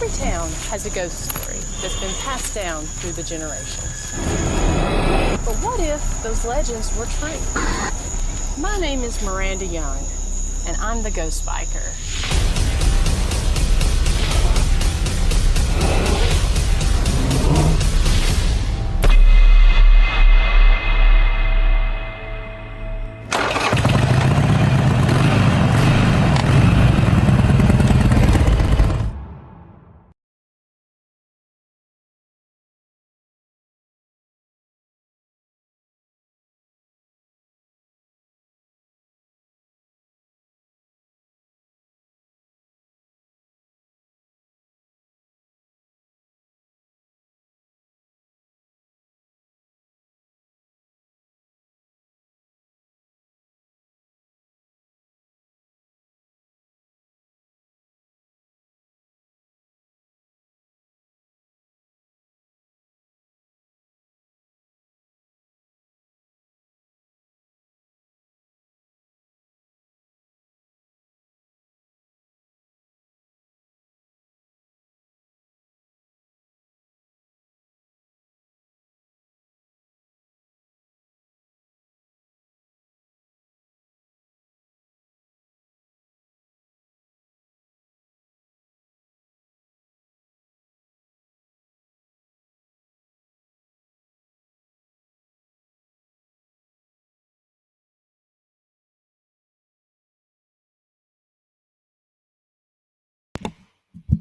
Every town has a ghost story that's been passed down through the generations. But what if those legends were true? My name is Miranda Young, and I'm the Ghost Biker.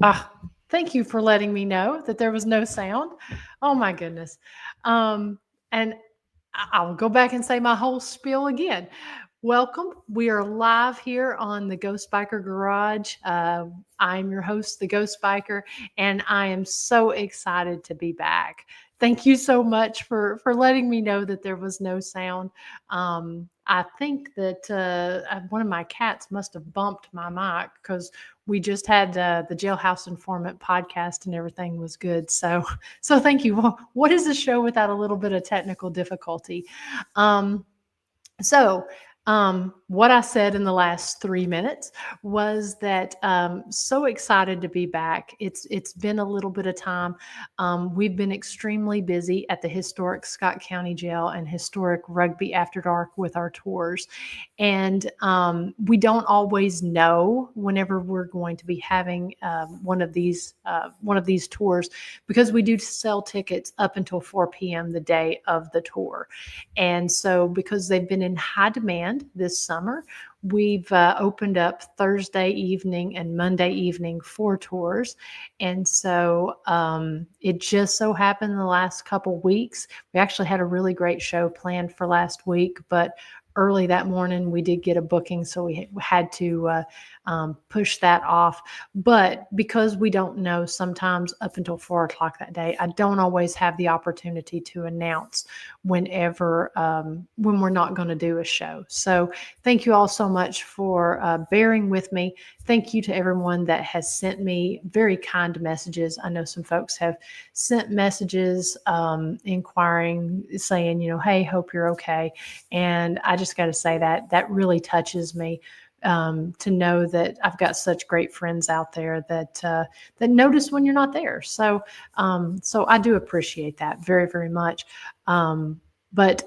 Ah, thank you for letting me know that there was no sound. Oh my goodness. And I'll go back and say my whole spiel again. Welcome. We are live here on the Ghost Biker Garage. I'm your host, the Ghost Biker, and I am so excited to be back. Thank you so much for letting me know that there was no sound. I think that one of my cats must have bumped my mic because we just had the Jailhouse Informant podcast and everything was good. So thank you. Well, what is a show without a little bit of technical difficulty? Um, so, what I said in the last 3 minutes was that so excited to be back. It's been a little bit of time. We've been extremely busy at the historic Scott County Jail and historic Rugby After Dark with our tours, and we don't always know whenever we're going to be having one of these tours because we do sell tickets up until 4 p.m. the day of the tour. And so, because they've been in high demand this summer, we've opened up Thursday evening and Monday evening for tours. And so it just so happened in the last couple weeks, we actually had a really great show planned for last week, but early that morning we did get a booking, so we had to push that off. But because we don't know, sometimes up until 4 o'clock that day, I don't always have the opportunity to announce whenever when we're not going to do a show. So thank you all so much for bearing with me. Thank you to everyone that has sent me very kind messages. I know some folks have sent messages inquiring, saying, hey, hope you're okay. And I just got to say that really touches me to know that I've got such great friends out there that notice when you're not there. So I do appreciate that very, very much. But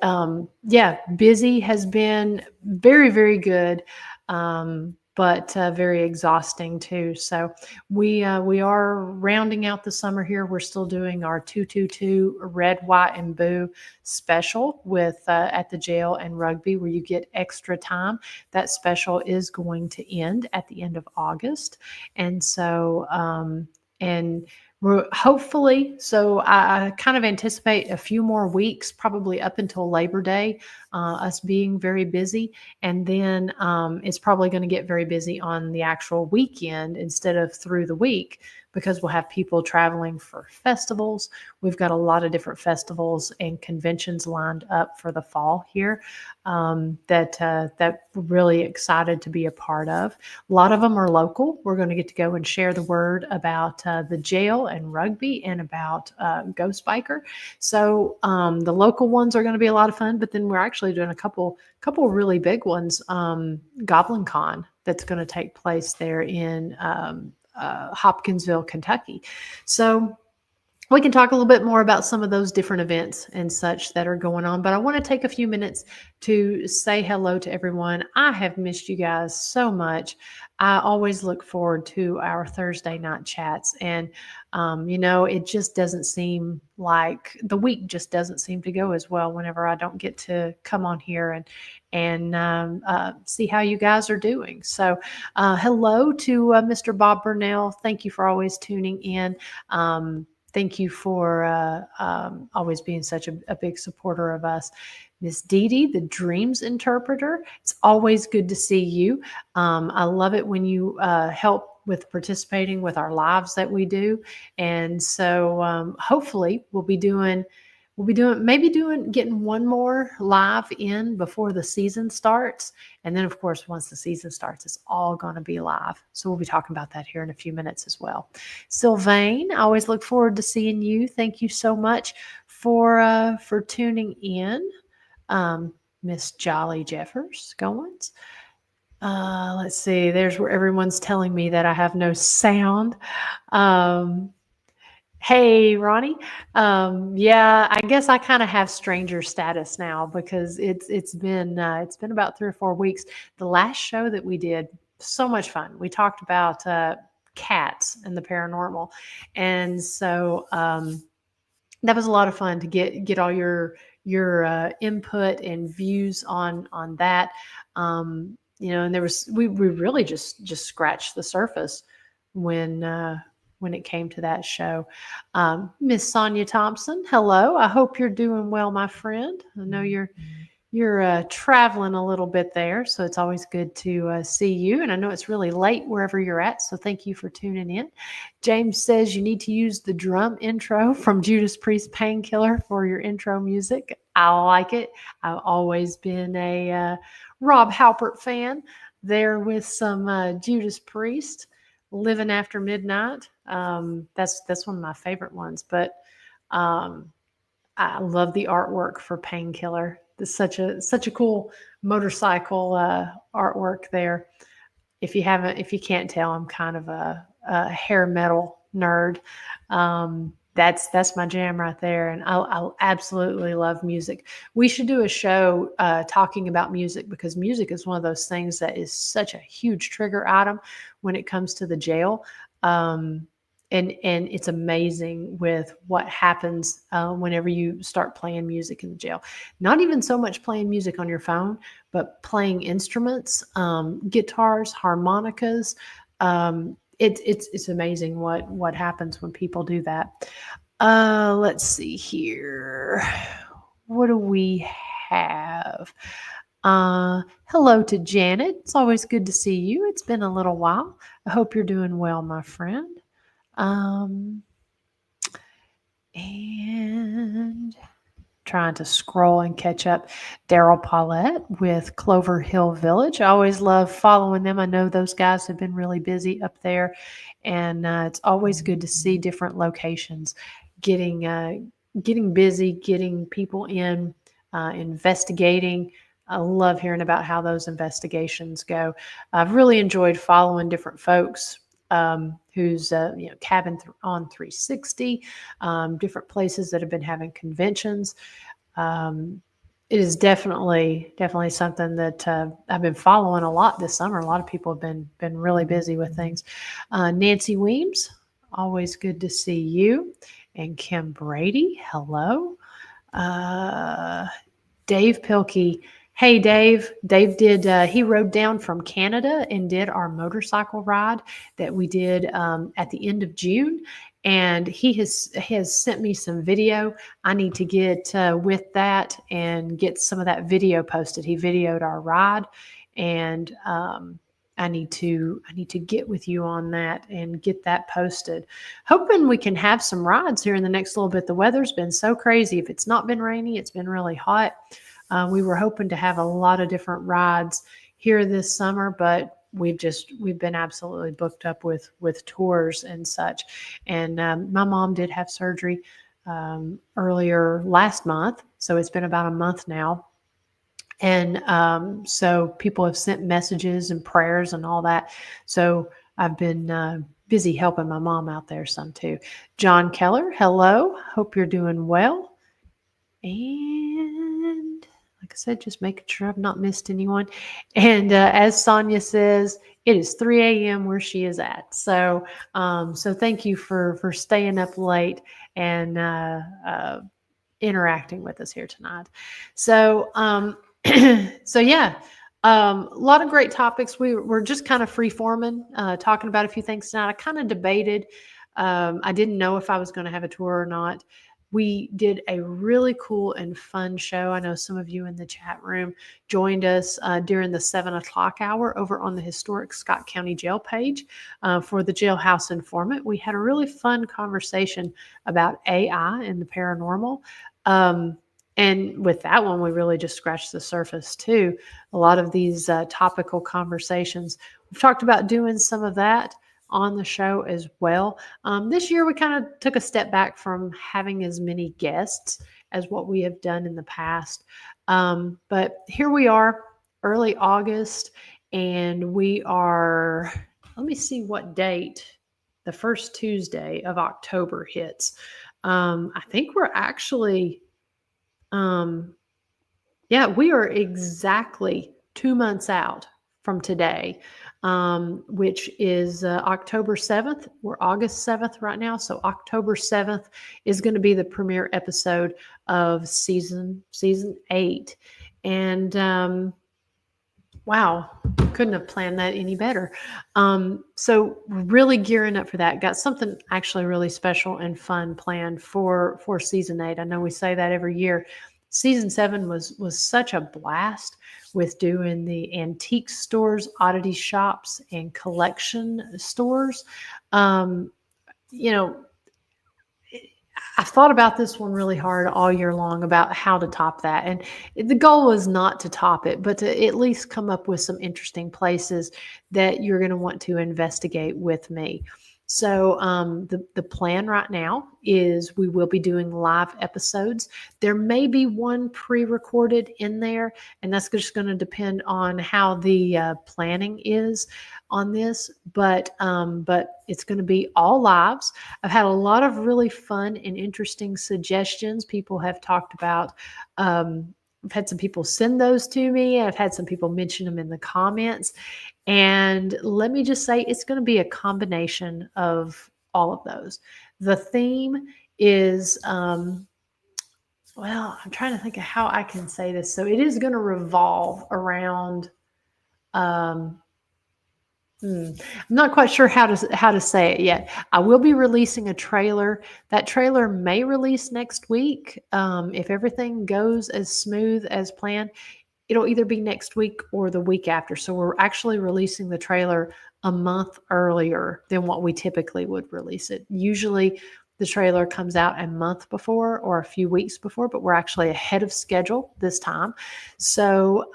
yeah, busy has been very, very good. But very exhausting too. So we are rounding out the summer here. We're still doing our 222 red, white, and blue special with at the jail and Rugby, where you get extra time. That special is going to end at the end of August, and so and we're hopefully, so I kind of anticipate a few more weeks, probably up until Labor Day, us being very busy. And then it's probably going to get very busy on the actual weekend instead of through the week, because we'll have people traveling for festivals. We've got a lot of different festivals and conventions lined up for the fall here that we're really excited to be a part of. A lot of them are local. We're going to get to go and share the word about the jail and Rugby and about Ghost Biker. So the local ones are going to be a lot of fun, but then we're actually doing a couple really big ones. Goblin Con, that's going to take place there in Hopkinsville, Kentucky. So we can talk a little bit more about some of those different events and such that are going on, but I want to take a few minutes to say hello to everyone. I have missed you guys so much. I always look forward to our Thursday night chats, and it just doesn't seem like the week just doesn't seem to go as well whenever I don't get to come on here and see how you guys are doing. So, hello to Mr. Bob Burnell. Thank you for always tuning in. Thank you for always being such a big supporter of us. Miss Dee Dee, the Dreams Interpreter. It's always good to see you. I love it when you help with participating with our lives that we do. And so hopefully getting one more live in before the season starts. And then, of course, once the season starts, it's all going to be live. So we'll be talking about that here in a few minutes as well. Sylvain, I always look forward to seeing you. Thank you so much for tuning in. Miss Jolly Jeffers Goins. Let's see. There's where everyone's telling me that I have no sound. Hey, Ronnie. Yeah, I guess I kind of have stranger status now because it's been about 3 or 4 weeks. The last show that we did, so much fun. We talked about cats and the paranormal, and so that was a lot of fun to get all your input and views on that. And there was we really just scratched the surface when it came to that show. Miss Sonia Thompson, hello. I hope you're doing well, my friend. I know you're traveling a little bit there, so it's always good to see you. And I know it's really late wherever you're at, so thank you for tuning in. James says you need to use the drum intro from Judas Priest Painkiller for your intro music. I like it. I've always been a Rob Halpert fan there with some Judas Priest. Living After Midnight. That's one of my favorite ones, but I love the artwork for Painkiller. It's such a cool motorcycle artwork there. If you can't tell, I'm kind of a hair metal nerd. That's my jam right there, and I absolutely love music. We should do a show talking about music because music is one of those things that is such a huge trigger item when it comes to the jail. And it's amazing with what happens whenever you start playing music in the jail. Not even so much playing music on your phone, but playing instruments, guitars, harmonicas. It's amazing what happens when people do that. Let's see here. What do we have? Hello to Janet. It's always good to see you. It's been a little while. I hope you're doing well, my friend. And trying to scroll and catch up. Daryl Paulette with Clover Hill Village. I always love following them. I know those guys have been really busy up there, and it's always good to see different locations getting busy, getting people in, investigating. I love hearing about how those investigations go. I've really enjoyed following different folks who's Cabin on 360, different places that have been having conventions. It is definitely something that I've been following a lot this summer. A lot of people have been really busy with things. Nancy Weems, always good to see you. And Kim Brady, hello. Dave Pilkey. Hey, Dave. Dave he rode down from Canada and did our motorcycle ride that we did at the end of June. And he has sent me some video. I need to get with that and get some of that video posted. He videoed our ride, and I need to get with you on that and get that posted. Hoping we can have some rides here in the next little bit. The weather's been so crazy. If it's not been rainy, it's been really hot. We were hoping to have a lot of different rides here this summer, but we've been absolutely booked up with tours and such. And my mom did have surgery earlier last month, so it's been about a month now. And so people have sent messages and prayers and all that. So I've been busy helping my mom out there some too. John Keller, hello. Hope you're doing well. And like I said, just making sure I've not missed anyone. And as Sonia says, it is 3 a.m. where she is at. So, so thank you for staying up late and interacting with us here tonight. So, so yeah, a lot of great topics. We're just kind of free forming, talking about a few things tonight. I kind of debated. I didn't know if I was going to have a tour or not. We did a really cool and fun show. I know some of you in the chat room joined us during the 7 o'clock hour over on the historic Scott County Jail page for the Jailhouse Informant. We had a really fun conversation about AI and the paranormal. And with that one, we really just scratched the surface too. A lot of these topical conversations. We've talked about doing some of that on the show as well. This year, we kind of took a step back from having as many guests as what we have done in the past. But here we are, early August, and we are, let me see what date the first Tuesday of October hits. I think we're actually, yeah, we are exactly 2 months out from today, which is October 7th. We're August 7th right now. So October 7th is going to be the premiere episode of season 8. And wow, couldn't have planned that any better. So really gearing up for that. Got something actually really special and fun planned for season 8. I know we say that every year. Season 7 was such a blast with doing the antique stores, oddity shops, and collection stores. You know, I thought about this one really hard all year long about how to top that. And the goal is not to top it, but to at least come up with some interesting places that you're going to want to investigate with me. So the plan right now is we will be doing live episodes. There may be one pre-recorded in there, and that's just going to depend on how the planning is on this. But it's going to be all lives. I've had a lot of really fun and interesting suggestions. People have talked about. I've had some people send those to me. I've had some people mention them in the comments. And let me just say, it's going to be a combination of all of those. The theme is, well, I'm trying to think of how I can say this. So it is going to revolve around, I'm not quite sure how to say it yet. I will be releasing a trailer. That trailer may release next week. If everything goes as smooth as planned, it'll either be next week or the week after. So we're actually releasing the trailer a month earlier than what we typically would release it. Usually the trailer comes out a month before or a few weeks before, but we're actually ahead of schedule this time. So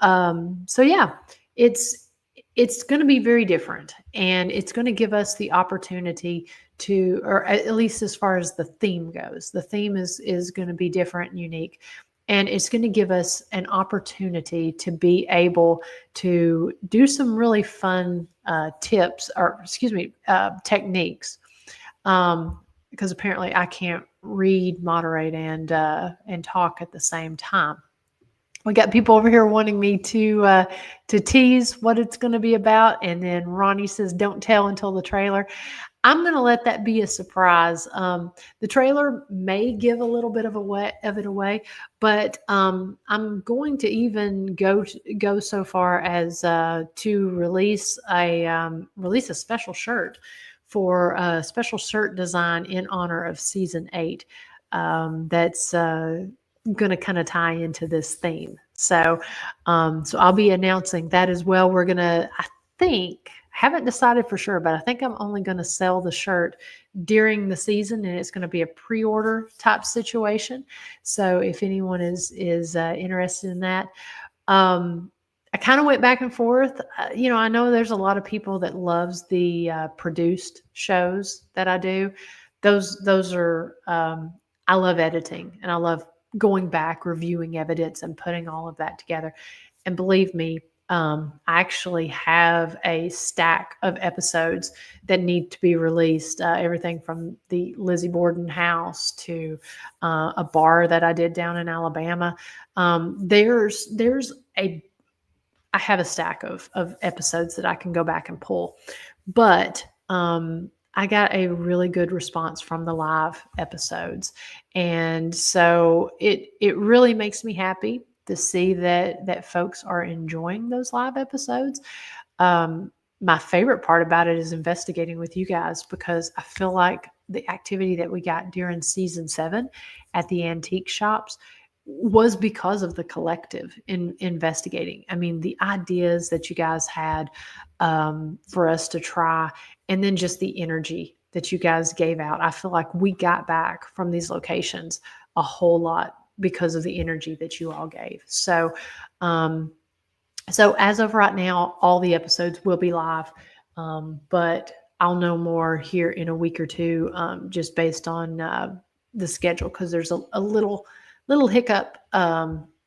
yeah, it's going to be very different, and it's going to give us the opportunity to, or at least as far as the theme goes, the theme is going to be different and unique. And it's going to give us an opportunity to be able to do some really fun tips, or excuse me, techniques. Because apparently I can't read, moderate, and talk at the same time. We got people over here wanting me to tease what it's going to be about, and then Ronnie says, "Don't tell until the trailer." I'm going to let that be a surprise. The trailer may give a little bit of it away, but I'm going to even go so far as to release a special shirt for a special shirt design in honor of season 8. That's going to kind of tie into this theme. So I'll be announcing that as well. We're going to, I think, haven't decided for sure, but I think I'm only going to sell the shirt during the season, and it's going to be a pre-order type situation. So if anyone is interested in that, I kind of went back and forth. I know there's a lot of people that loves the produced shows that I do. Those are I love editing, and I love going back, reviewing evidence, and putting all of that together. And believe me, I actually have a stack of episodes that need to be released. Everything from the Lizzie Borden house to a bar that I did down in Alabama. There's a I have a stack of episodes that I can go back and pull, but I got a really good response from the live episodes, and so it really makes me happy to see that folks are enjoying those live episodes. My favorite part about it is investigating with you guys, because I feel like the activity that we got during season 7 at the antique shops was because of the collective in investigating. I mean, the ideas that you guys had for us to try, and then just the energy that you guys gave out. I feel like we got back from these locations a whole lot because of the energy that you all gave. Um, so as of right now, all the episodes will be live, but I'll know more here in a week or two, just based on the schedule, because there's a little hiccup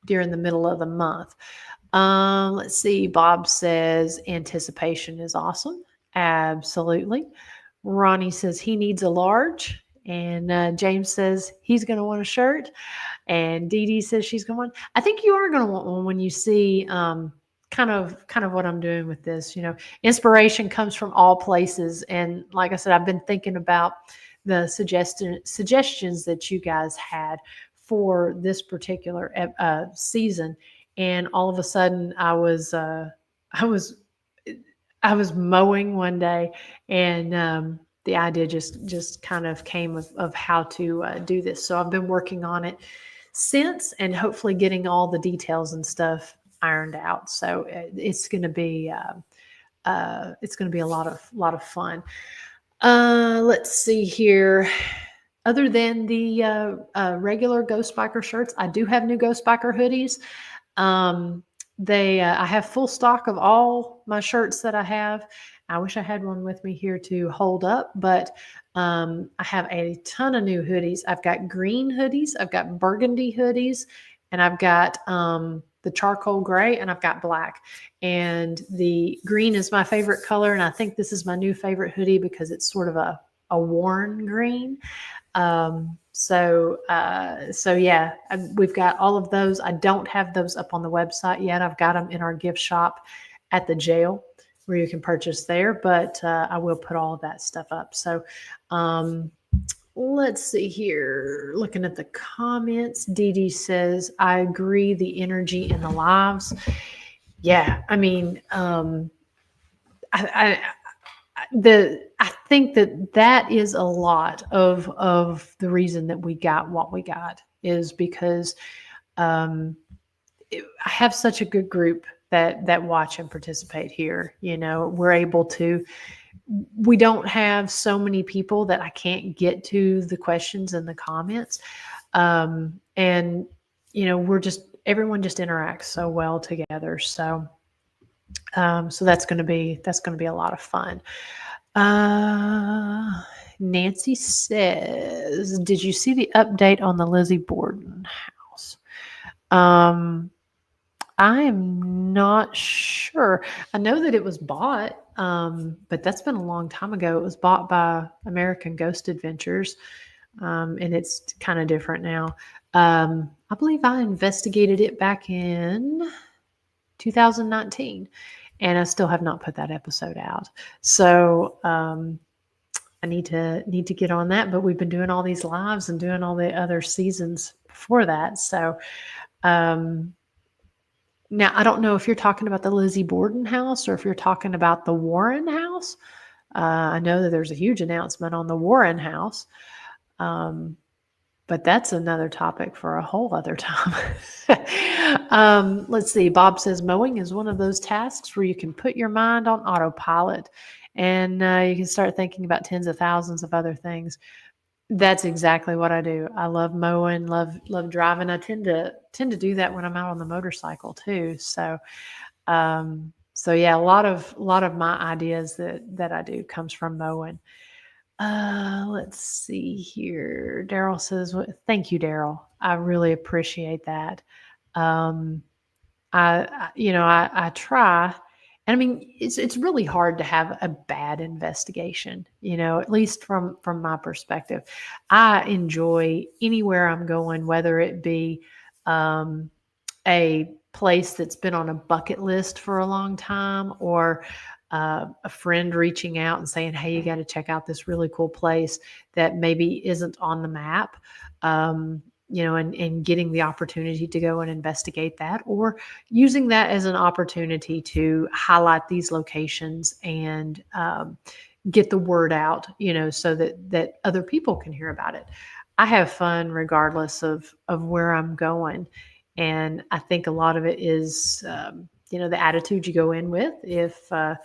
during the middle of the month. Let's see. Bob says anticipation is awesome. Absolutely. Ronnie says he needs a large, and James says he's going to want a shirt, and Dee Dee says she's going to want. I think you are going to want one when you see kind of what I'm doing with this. Inspiration comes from all places, and like I said, I've been thinking about the suggestions that you guys had for this particular season, and all of a sudden I was I was mowing one day, and the idea just kind of came of how to do this. So I've been working on it since, and hopefully getting all the details and stuff ironed out. So it's going to be a lot of fun. Let's see here. Other than the regular Ghost Biker shirts, I do have new Ghost Biker hoodies. I have full stock of all my shirts that I have. I wish I had one with me here to hold up, but I have a ton of new hoodies. I've got green hoodies, I've got burgundy hoodies, and I've got the charcoal gray, and I've got black. And the green is my favorite color, and I think this is my new favorite hoodie because it's sort of a worn green. So yeah, we've got all of those. I don't have those up on the website yet. I've got them in our gift shop at the jail where you can purchase there, but I will put all of that stuff up. So let's see here. Looking at the comments, Dee Dee says, I agree, the energy in the lives. Yeah, I mean, I think that is a lot of the reason that we got what we got, is because I have such a good group that watch and participate here. We're able to. We don't have so many people that I can't get to the questions and the comments, and everyone just interacts so well together. So that's going to be a lot of fun. Nancy says, did you see the update on the Lizzie Borden house? I am not sure. I know that it was bought, but that's been a long time ago. It was bought by American Ghost Adventures, and it's kind of different now. I believe I investigated it back in 2019, and I still have not put that episode out. So I need to get on that. But we've been doing all these lives and doing all the other seasons before that. So now I don't know if you're talking about the Lizzie Borden house or if you're talking about the Warren house. I know that there's a huge announcement on the Warren house. But that's another topic for a whole other time. Let's see. Bob says mowing is one of those tasks where you can put your mind on autopilot, and you can start thinking about tens of thousands of other things. That's exactly what I do. I love mowing, love driving. I tend to do that when I'm out on the motorcycle too. So yeah, a lot of my ideas that I do comes from mowing. Let's see here. Daryl says, thank you, Daryl. I really appreciate that. I try. And I mean, it's really hard to have a bad investigation, at least from my perspective. I enjoy anywhere I'm going, whether it be um, a place that's been on a bucket list for a long time, or a friend reaching out and saying, "Hey, you got to check out this really cool place that maybe isn't on the map." And getting the opportunity to go and investigate that, or using that as an opportunity to highlight these locations and get the word out, so that other people can hear about it. I have fun regardless of where I'm going, and I think a lot of it is the attitude you go in with. If I'm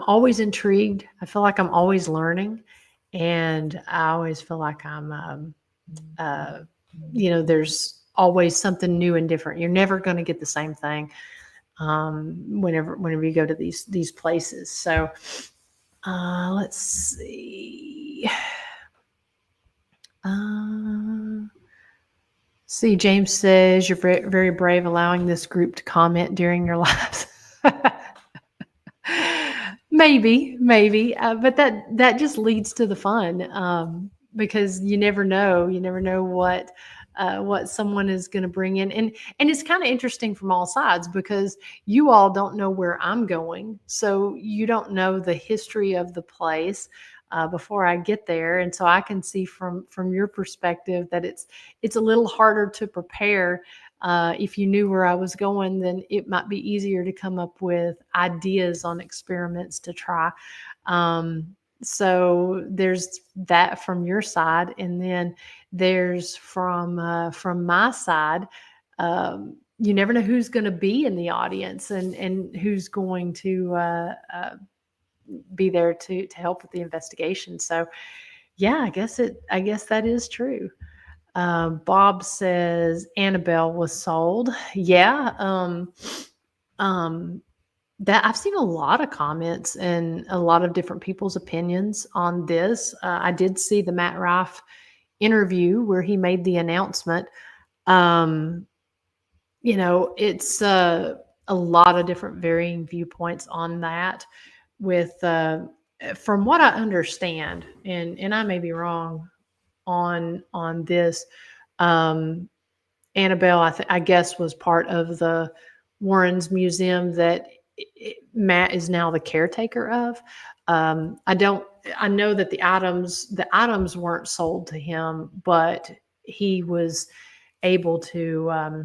always intrigued. I feel like I'm always learning, and I always feel like I'm uh, there's always something new and different. You're never going to get the same thing whenever you go to these places. So let's see. See, James says you're very, very brave allowing this group to comment during your lives. Maybe, but that just leads to the fun, because you never know. You never know what someone is going to bring in, and it's kind of interesting from all sides, because you all don't know where I'm going, so you don't know the history of the place before I get there, and so I can see from your perspective that it's a little harder to prepare. If you knew where I was going, then it might be easier to come up with ideas on experiments to try. So there's that from your side, and then there's from my side. You never know who's going to be in the audience, and who's going to be there to help with the investigation. So yeah, I guess that is true. Bob says Annabelle was sold. Yeah. Um, that I've seen a lot of comments and a lot of different people's opinions on this. I did see the Matt Rife interview where he made the announcement. Um, it's a lot of different varying viewpoints on that. With From what I understand, and I may be wrong on this. Um, Annabelle, I guess, was part of the Warrens Museum that Matt is now the caretaker of. I don't. I know that the items weren't sold to him, but he was able to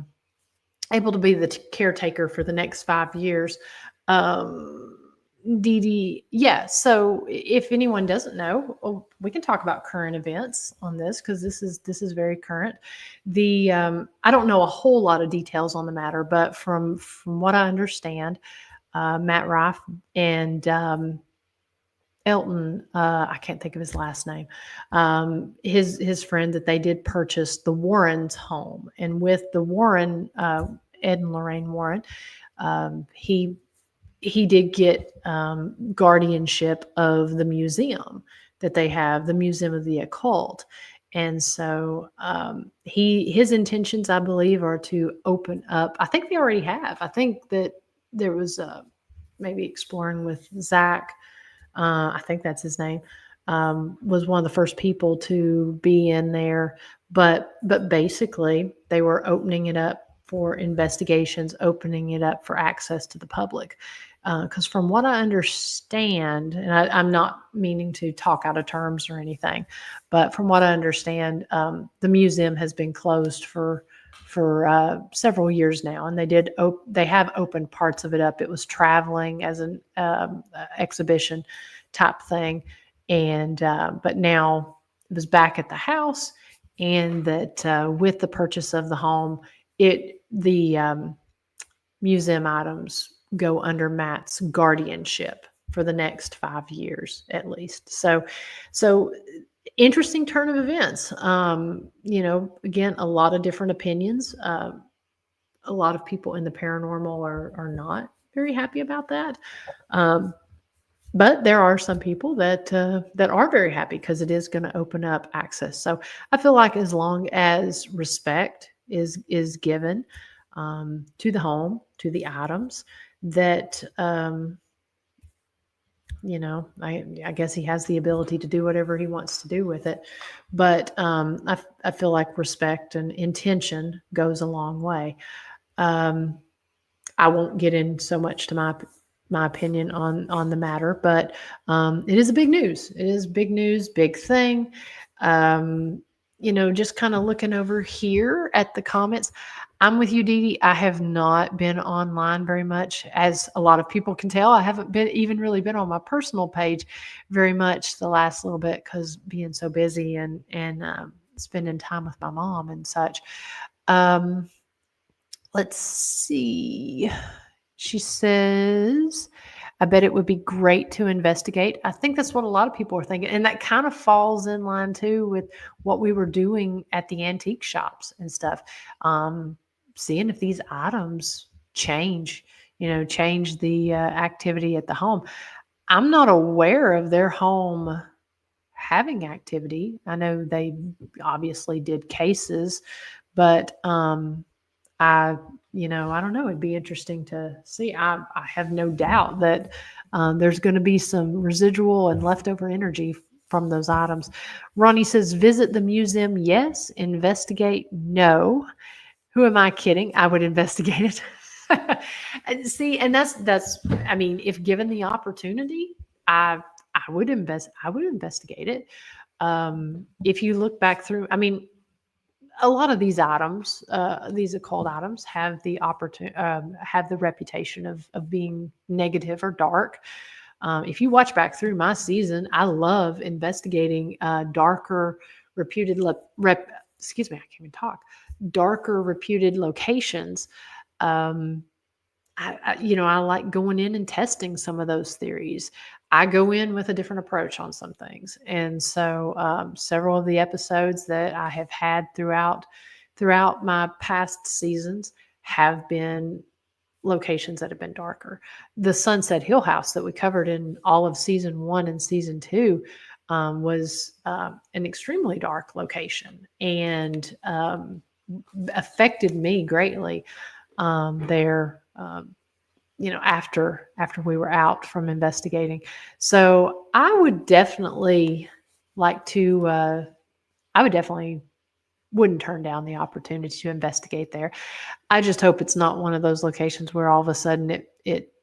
be the caretaker for the next 5 years. Dee Dee, yeah. So if anyone doesn't know, we can talk about current events on this, because this is very current. I don't know a whole lot of details on the matter, but from what I understand, Matt Rife and Elton, I can't think of his last name, his friend, that they did purchase the Warrens' home, and with the Warren, Ed and Lorraine Warren, he did get guardianship of the museum that they have, the Museum of the Occult. And so his intentions, I believe, are to open up. I think they already have. I think that there was maybe Exploring with Zach. I think that's his name. Was one of the first people to be in there, but basically they were opening it up for investigations, opening it up for access to the public. Because from what I understand, and I'm not meaning to talk out of terms or anything, but from what I understand, the museum has been closed for several years now, and they have opened parts of it up. It was traveling as an exhibition type thing, and but now it was back at the house, and that with the purchase of the home, the museum items go under Matt's guardianship for the next 5 years at least. So interesting turn of events. Again, a lot of different opinions. A lot of people in the paranormal are not very happy about that. But there are some people that are very happy, because it is going to open up access. So I feel like as long as respect is given, to the home, to the items that, I guess he has the ability to do whatever he wants to do with it. But I feel like respect and intention goes a long way. Um, I won't get in so much to my opinion on the matter, but it is a big news. It is big news, big thing. Um, just kind of looking over here at the comments. I'm with you, Dee Dee. I have not been online very much, as a lot of people can tell. I haven't been even really been on my personal page very much the last little bit because being so busy and spending time with my mom and such. Um, let's see. She says, I bet it would be great to investigate. I think that's what a lot of people are thinking. And that kind of falls in line too with what we were doing at the antique shops and stuff. Seeing if these items change the activity at the home. I'm not aware of their home having activity. I know they obviously did cases, but I don't know. It'd be interesting to see. I have no doubt that there's going to be some residual and leftover energy from those items. Ronnie says, visit the museum. Yes. Investigate. No. Who am I kidding? I would investigate it. And see, and that's. I mean, if given the opportunity, I would investigate it. If you look back through, I mean, a lot of these items, these occult items, have the reputation of being negative or dark. If you watch back through my season, I love investigating darker, reputed excuse me, I can't even talk. Darker, reputed locations. I like going in and testing some of those theories. I go in with a different approach on some things, and so several of the episodes that I have had throughout my past seasons have been locations that have been darker. The Sunset Hill House that we covered in all of season 1 and season 2 was an extremely dark location and affected me greatly there. After we were out from investigating. So I would definitely like to, I would definitely wouldn't turn down the opportunity to investigate there. I just hope it's not one of those locations where all of a sudden it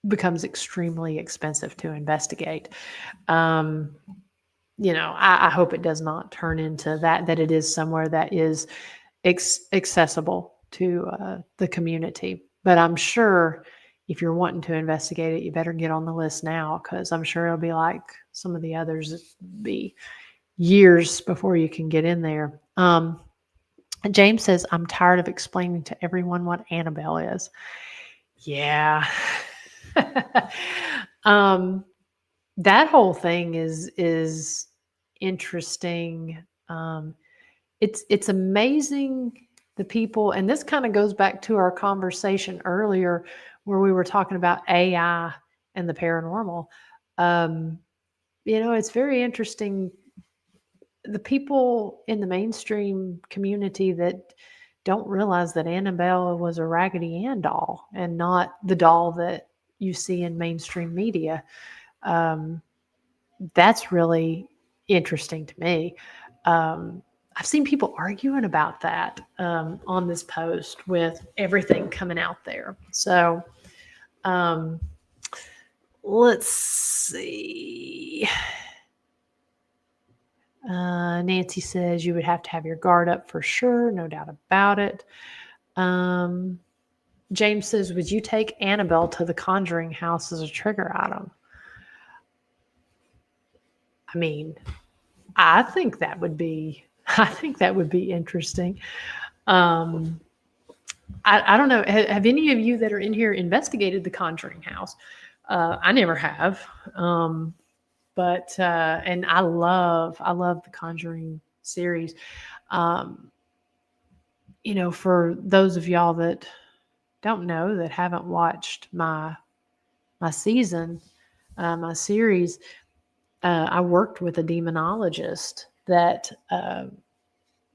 becomes extremely expensive to investigate. I hope it does not turn into that it is somewhere that is accessible to the community. But I'm sure if you're wanting to investigate it, you better get on the list now because I'm sure it'll be like some of the others. It'll be years before you can get in there. James says, I'm tired of explaining to everyone what Annabelle is. Yeah. That whole thing is interesting. It's amazing the people, and this kind of goes back to our conversation earlier where we were talking about AI and the paranormal. It's very interesting. The people in the mainstream community that don't realize that Annabelle was a Raggedy Ann doll and not the doll that you see in mainstream media. That's really interesting to me. I've seen people arguing about that on this post with everything coming out there. So let's see. Nancy says you would have to have your guard up for sure. No doubt about it. James says, would you take Annabelle to the Conjuring house as a trigger item? I mean, I think that would be interesting. I don't know. Have any of you that are in here investigated the Conjuring house? I never have. But and I love the Conjuring series. For those of y'all that don't know, that haven't watched my season, my series, I worked with a demonologist that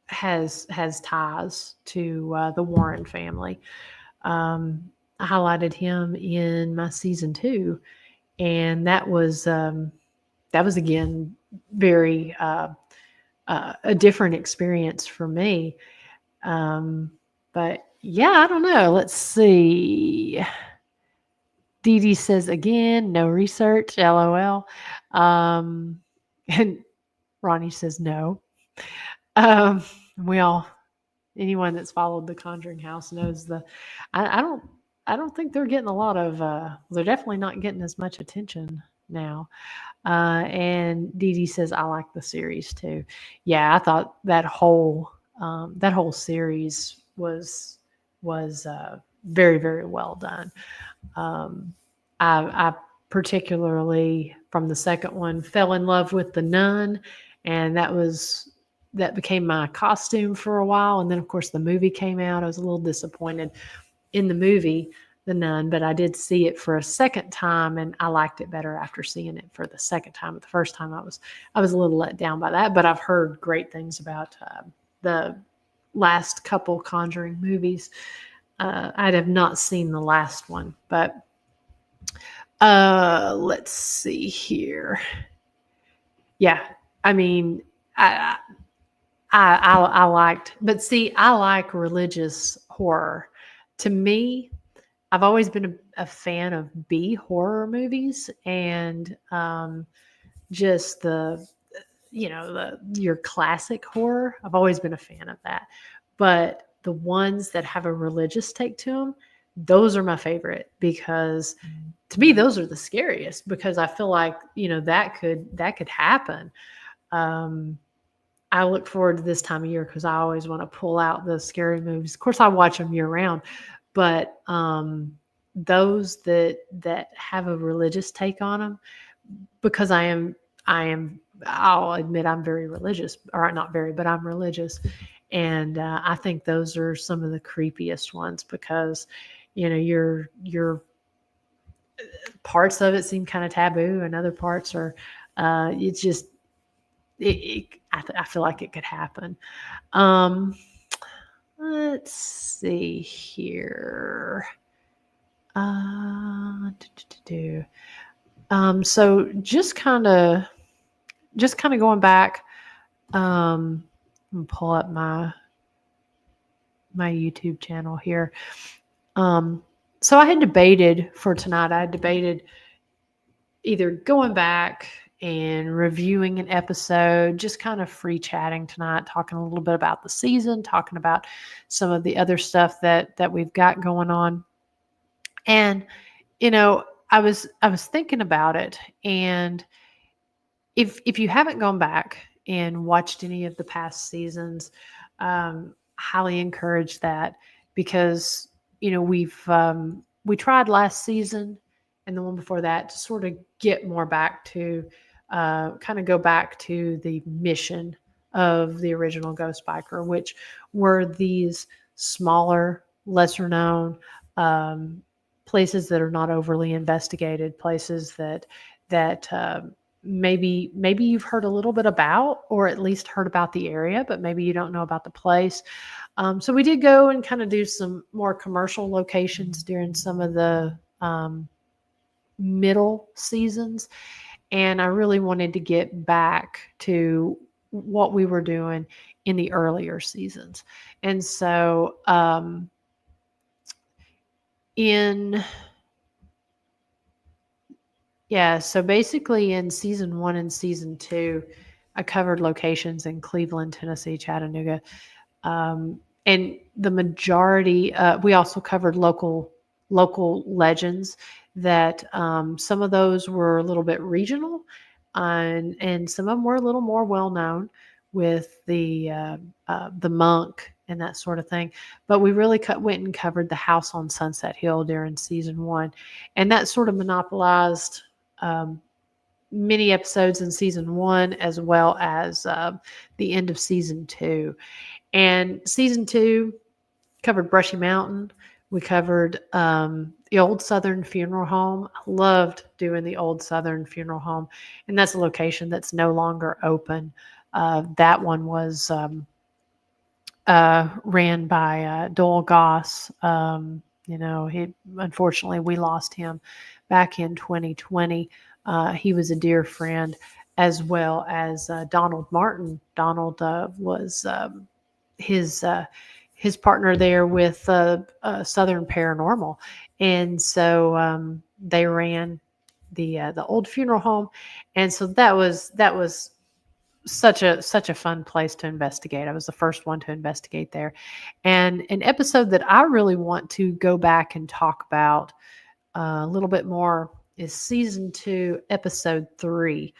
has ties to the Warren family. I highlighted him in my season 2, and that was again very a different experience for me. But yeah, I don't know. Let's see. Dee Dee says again, no research, LOL. And Ronnie says no. Um, we all, anyone that's followed the Conjuring House knows I, I don't, I don't think they're getting a lot of, they're definitely not getting as much attention now. And Dee Dee says, I like the series too. Yeah, I thought that whole series was very, very well done. Um, I particularly from the second one fell in love with the nun, and that became my costume for a while. And then of course the movie came out. I was a little disappointed in the movie, The Nun, but I did see it for a second time, and I liked it better after seeing it for the second time. But the first time I was a little let down by that. But I've heard great things about the last couple Conjuring movies. I have not seen the last one, but let's see here. Yeah, I mean, I, I liked, but see, I like religious horror. To me, I've always been a fan of B horror movies, and just your classic horror. I've always been a fan of that, but the ones that have a religious take to them, those are my favorite because to me those are the scariest because I feel like that could happen. Um, I look forward to this time of year because I always want to pull out the scary movies. Of course, I watch them year round, but those that have a religious take on them, because I'll admit I'm very religious, or not very, but I'm religious, and I think those are some of the creepiest ones because your parts of it seem kind of taboo, and other parts are it's just I feel like it could happen. Um, let's see here. So just kind of going back. I'm gonna pull up my YouTube channel here. So I had debated for tonight. I had debated either going back and reviewing an episode, just kind of free chatting tonight, talking a little bit about the season, talking about some of the other stuff that we've got going on. And I was thinking about it, and if you haven't gone back and watched any of the past seasons, highly encourage that because we tried last season and the one before that to sort of get more back to kind of go back to the mission of the original Ghost Biker, which were these smaller, lesser known places that are not overly investigated, places that maybe you've heard a little bit about, or at least heard about the area, but maybe you don't know about the place. So we did go and kind of do some more commercial locations during some of the middle seasons. And I really wanted to get back to what we were doing in the earlier seasons. And so so basically in season 1 and season 2, I covered locations in Cleveland, Tennessee, Chattanooga. And the majority, we also covered local legends that some of those were a little bit regional, and some of them were a little more well known with the monk and that sort of thing. But we really went and covered the house on Sunset Hill during season 1, and that sort of monopolized many episodes in season 1 as well as the end of season 2. And season 2 covered Brushy Mountain. We covered the Old Southern Funeral Home. I loved doing the Old Southern Funeral Home, and that's a location that's no longer open. That one was ran by Doyle Goss. He unfortunately we lost him back in 2020. He was a dear friend, as well as Donald Martin. Donald was his his partner there with Southern Paranormal, and so they ran the old funeral home, and so that was such a fun place to investigate. I was the first one to investigate there. And an episode that I really want to go back and talk about a little bit more is season 2, episode 3.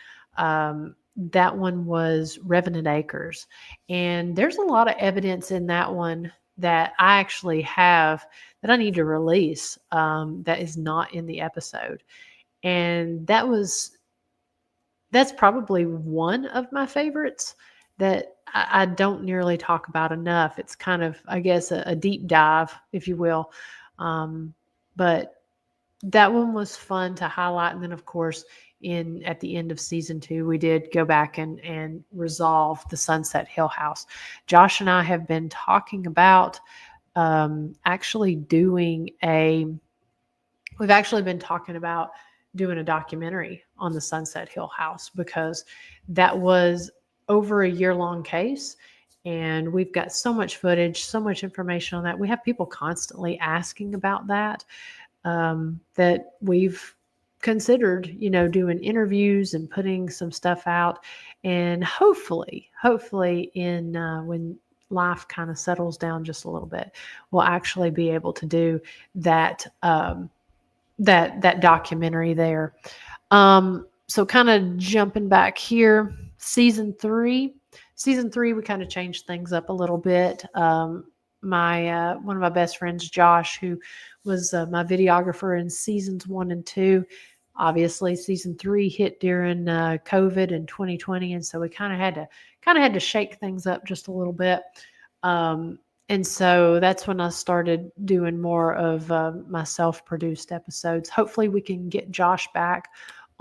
That one was Revenant Acres. And there's a lot of evidence in that one that I actually have that I need to release that is not in the episode. And that's probably one of my favorites that I don't nearly talk about enough. It's kind of, I guess, a deep dive, if you will. But that one was fun to highlight. And then, of course, at the end of season 2, we did go back and resolve the Sunset Hill House. Josh and I have been talking about actually doing we've actually been talking about doing a documentary on the Sunset Hill House, because that was over a year-long case. And we've got so much footage, so much information on that. We have people constantly asking about that, that we've considered, doing interviews and putting some stuff out. And hopefully in when life kind of settles down just a little bit, we'll actually be able to do that that documentary there. So kind of jumping back here, season 3, we kind of changed things up a little bit. My one of my best friends, Josh, who was my videographer in seasons 1 and 2. Obviously, season 3 hit during COVID in 2020, and so we kind of had to shake things up just a little bit. And so that's when I started doing more of my self-produced episodes. Hopefully we can get Josh back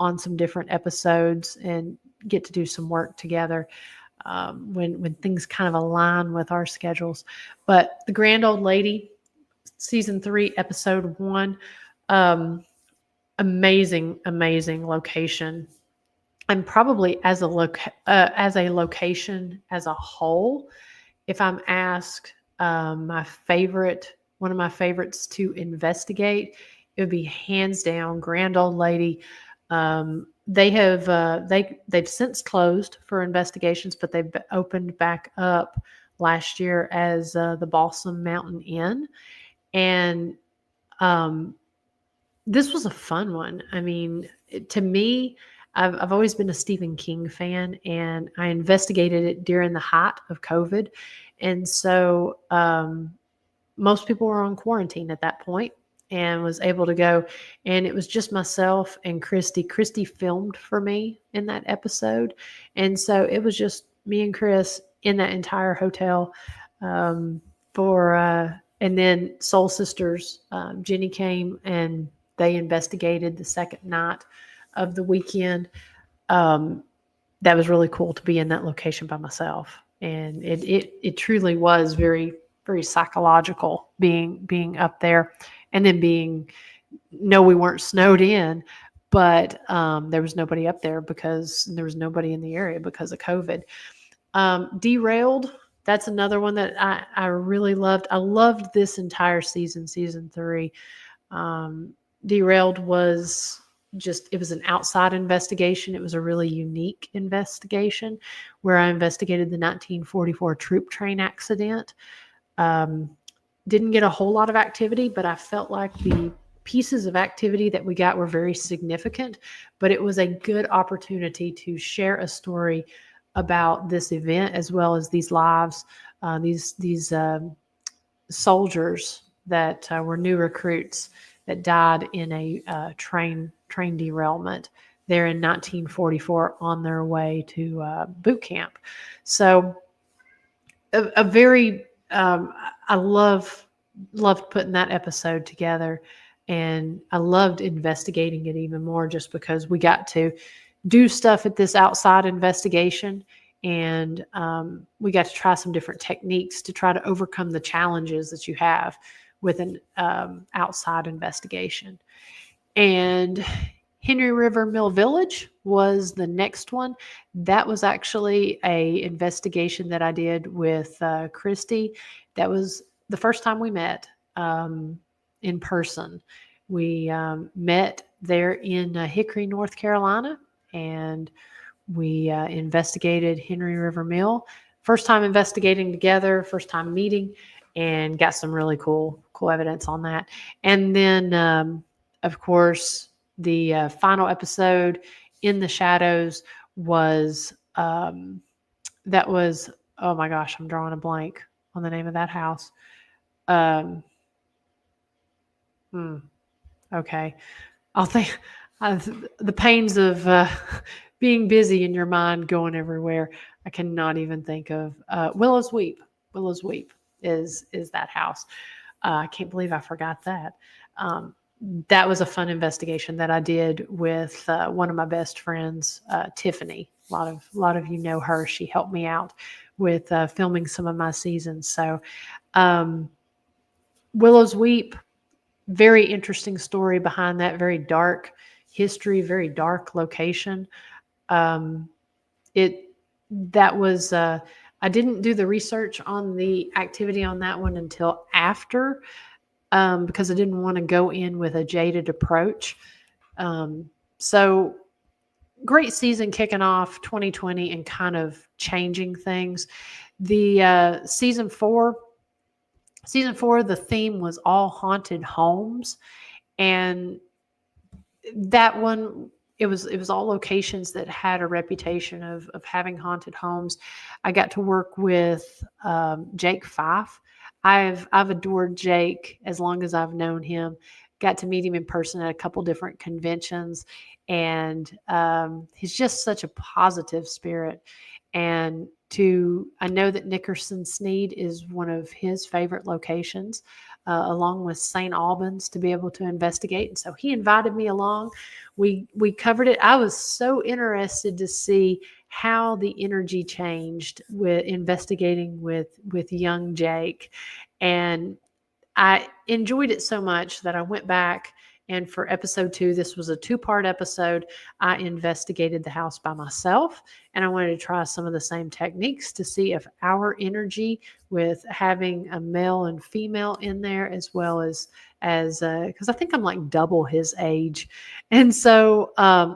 on some different episodes and get to do some work together when things kind of align with our schedules. But The Grand Old Lady, season 3, episode 1, amazing location. And probably as a location as a whole, if I'm asked, one of my favorites to investigate, it would be hands down Grand Old Lady. They've since closed for investigations, but they've opened back up last year as the Balsam Mountain Inn, and this was a fun one. I mean, to me, I've always been a Stephen King fan, and I investigated it during the height of COVID. And so most people were on quarantine at that point and was able to go. And it was just myself and Christy. Christy filmed for me in that episode. And so it was just me and Chris in that entire hotel and then Soul Sisters, Jenny came and they investigated the second night of the weekend. That was really cool to be in that location by myself. And it truly was very, very psychological being up there, and then we weren't snowed in, but there was nobody up there because there was nobody in the area because of COVID. Derailed, that's another one that I really loved. I loved this entire season 3. Derailed was it was an outside investigation. It was a really unique investigation where I investigated the 1944 troop train accident. Didn't get a whole lot of activity, but I felt like the pieces of activity that we got were very significant, but it was a good opportunity to share a story about this event as well as these lives, these soldiers that were new recruits that died in a train derailment there in 1944 on their way to boot camp. So a very I loved putting that episode together, and I loved investigating it even more just because we got to do stuff at this outside investigation, and we got to try some different techniques to try to overcome the challenges that you have with an outside investigation. And Henry River Mill Village was the next one. That was actually a investigation that I did with Christy. That was the first time we met in person. We met there in Hickory, North Carolina, and we investigated Henry River Mill. First time investigating together, first time meeting, and got some really cool evidence on that. And then, of course, the final episode, In the Shadows, was that was, oh my gosh, I'm drawing a blank on the name of that house. Okay, I'll think the pains of being busy in your mind, going everywhere. I cannot even think of Willow's Weep. Willow's Weep is that house. I can't believe I forgot that. That was a fun investigation that I did with one of my best friends, Tiffany. A lot of you know her. She helped me out with filming some of my seasons. So, Willow's Weep, very interesting story behind that. Very dark history, very dark location. That was I didn't do the research on the activity on that one until after, because I didn't want to go in with a jaded approach. So great season kicking off 2020 and kind of changing things. The season 4, the theme was all haunted homes, and that one, it was all locations that had a reputation of having haunted homes. I got to work with Jake Fife. I've adored Jake as long as I've known him. Got to meet him in person at a couple different conventions, and he's just such a positive spirit. And I know that Nickerson Sneed is one of his favorite locations, along with St. Albans, to be able to investigate. And so he invited me along. We covered it. I was so interested to see how the energy changed with investigating with young Jake. And I enjoyed it so much that I went back, and for episode 2, this was a 2-part episode. I investigated the house by myself, and I wanted to try some of the same techniques to see if our energy with having a male and female in there, as well as because I think I'm like double his age, and so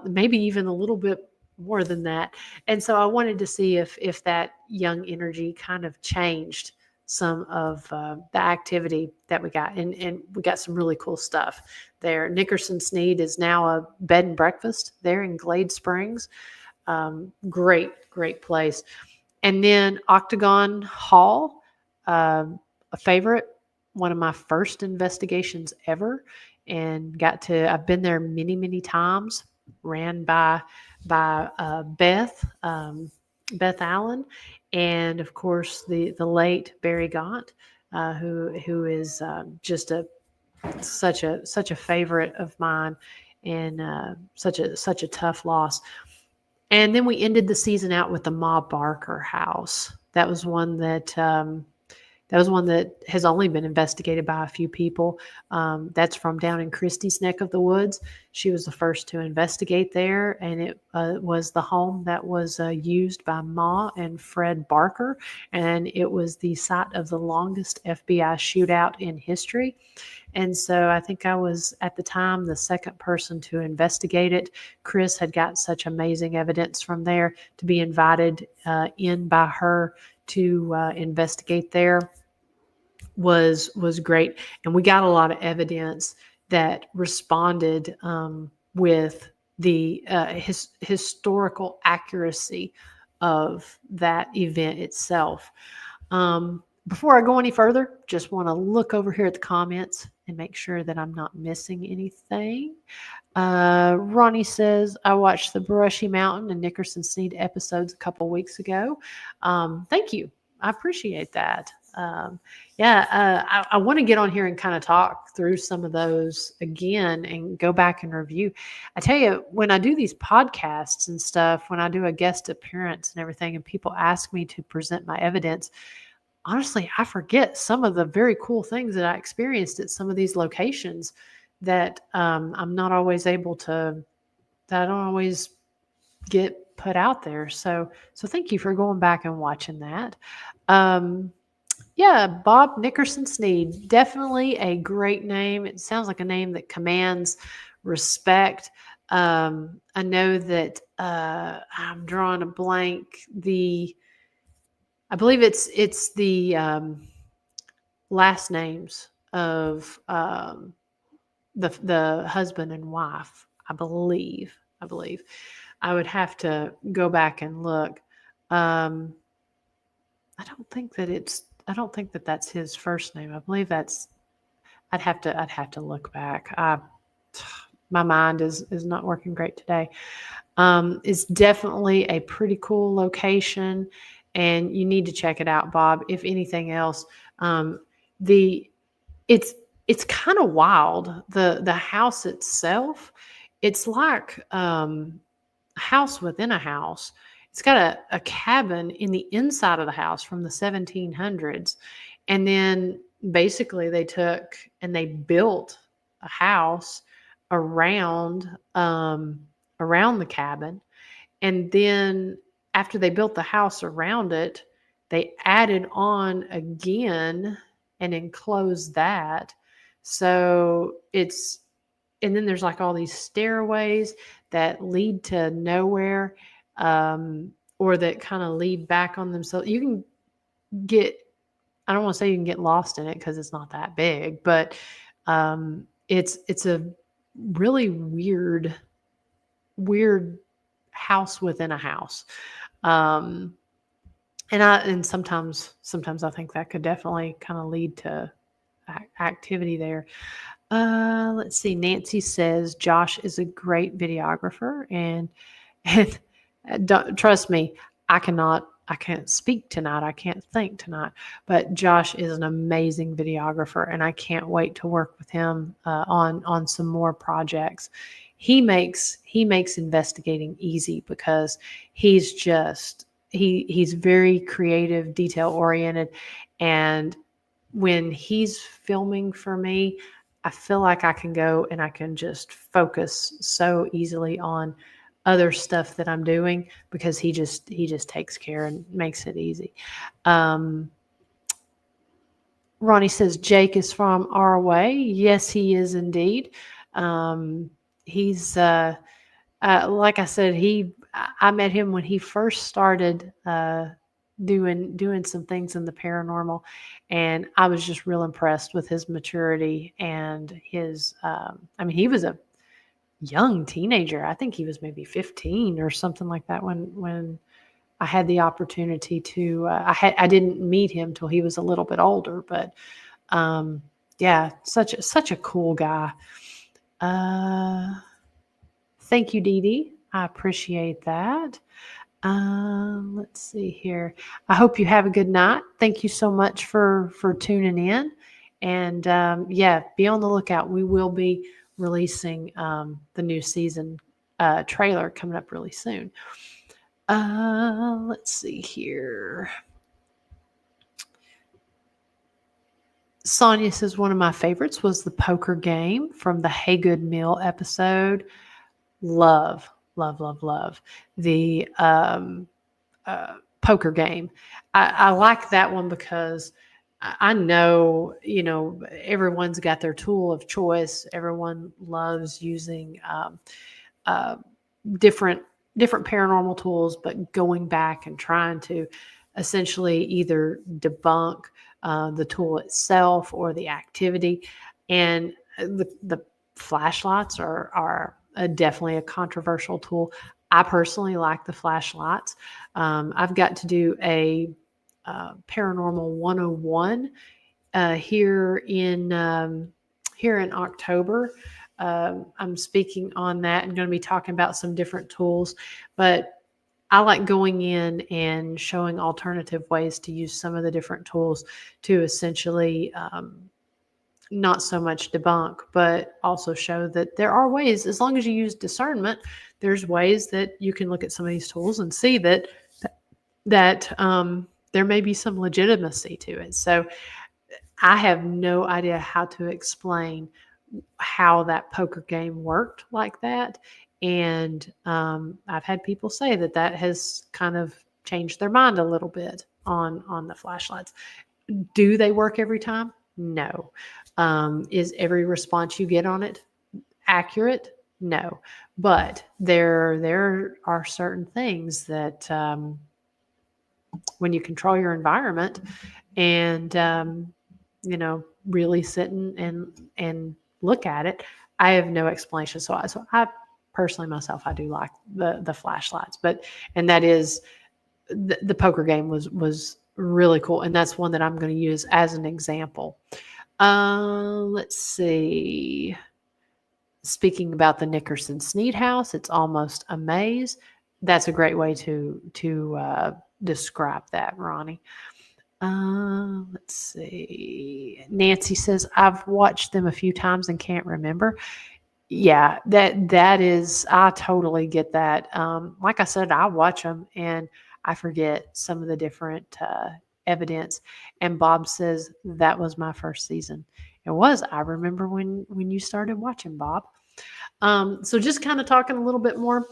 maybe even a little bit more than that. And so I wanted to see if that young energy kind of changed some of the activity that we got, and we got some really cool stuff there. Nickerson Sneed is now a bed and breakfast there in Glade Springs. Great place. And then Octagon Hall, a favorite, one of my first investigations ever, and I've been there many times, ran by Beth Allen, and of course the late Barry Gaunt, who is just such a favorite of mine, and such a tough loss. And then we ended the season out with the Ma Barker house. That was one that has only been investigated by a few people. That's from down in Christie's neck of the woods. She was the first to investigate there, and it was the home that was used by Ma and Fred Barker, and it was the site of the longest FBI shootout in history. And so I think I was, at the time, the second person to investigate it. Chris had got such amazing evidence from there to be invited in by her to investigate there was great. And we got a lot of evidence that responded with the historical accuracy of that event itself. Before I go any further, just want to look over here at the comments and make sure that I'm not missing anything. Ronnie says, I watched the Brushy Mountain and Nickerson Sneed episodes a couple weeks ago. Thank you. I appreciate that. I want to get on here and kind of talk through some of those again and go back and review. I tell you, when I do these podcasts and stuff, when I do a guest appearance and everything, and people ask me to present my evidence, honestly, I forget some of the very cool things that I experienced at some of these locations that I'm not always able to, that I don't always get put out there. So thank you for going back and watching that. Um, yeah, Bob Nickerson Sneed, definitely a great name. It sounds like a name that commands respect. I know that I'm drawing a blank. I believe it's the last names of the husband and wife. I believe. I would have to go back and look. Um, I don't think that that's his first name. I believe that's. I'd have to look back. My mind is not working great today. It's definitely a pretty cool location, and you need to check it out, Bob. If anything else, the it's it's kind of wild. The house itself, it's like a house within a house. It's got a cabin in the inside of the house from the 1700s, and then basically they took and they built a house around around the cabin, and then after they built the house around it, they added on again and enclosed that. So it's, and then there's like all these stairways that lead to nowhere, or that kind of lead back on themselves. You can get, I don't want to say you can get lost in it because it's not that big, but it's a really weird house within a house. And sometimes I think that could definitely kind of lead to activity there. Let's see. Nancy says Josh is a great videographer, and don't, trust me, I can't speak tonight. I can't think tonight. But Josh is an amazing videographer, and I can't wait to work with him on some more projects. He makes investigating easy because he's very creative, detail oriented, and when he's filming for me, I feel like I can go and I can just focus so easily on other stuff that I'm doing because he just takes care and makes it easy. Um, Ronnie says Jake is from our way. Yes, he is indeed. He's like I said, I met him when he first started doing some things in the paranormal, and I was just real impressed with his maturity and his. I mean, he was a young teenager. I think he was maybe 15 or something like that when I had the opportunity to. I didn't meet him till he was a little bit older, but yeah, such a cool guy. Thank you, Dee Dee. I appreciate that. Let's see here. I hope you have a good night. Thank you so much for tuning in, and yeah, be on the lookout. We will be releasing the new season trailer coming up really soon. Let's see here. Sonia says one of my favorites was the poker game from the Haygood Meal episode. Love the poker game. I like that one because I know, everyone's got their tool of choice. Everyone loves using uh, different paranormal tools, but going back and trying to essentially either debunk the tool itself or the activity. And the flashlights are definitely a controversial tool. I personally like the flashlights. I've got to do a paranormal 101 here in October. I'm speaking on that and going to be talking about some different tools. But I like going in and showing alternative ways to use some of the different tools to essentially not so much debunk, but also show that there are ways, as long as you use discernment, there's ways that you can look at some of these tools and see that there may be some legitimacy to it. So I have no idea how to explain how that poker game worked like that. And I've had people say that has kind of changed their mind a little bit on the flashlights. Do they work every time? No. Is every response you get on it accurate? No. But there are certain things that when you control your environment and really sit and look at it, I have no explanation. So I personally myself, I do like the flashlights, and that is the poker game was really cool, and that's one that I'm going to use as an example. Let's see. Speaking about the Nickerson Sneed House, it's almost a maze. That's a great way to describe that, Ronnie. Let's see. Nancy says, I've watched them a few times and can't remember. Yeah, that is, I totally get that. Like I said, I watch them and I forget some of the different evidence. And Bob says, that was my first season. It was. I remember when you started watching, Bob. So just kind of talking a little bit more.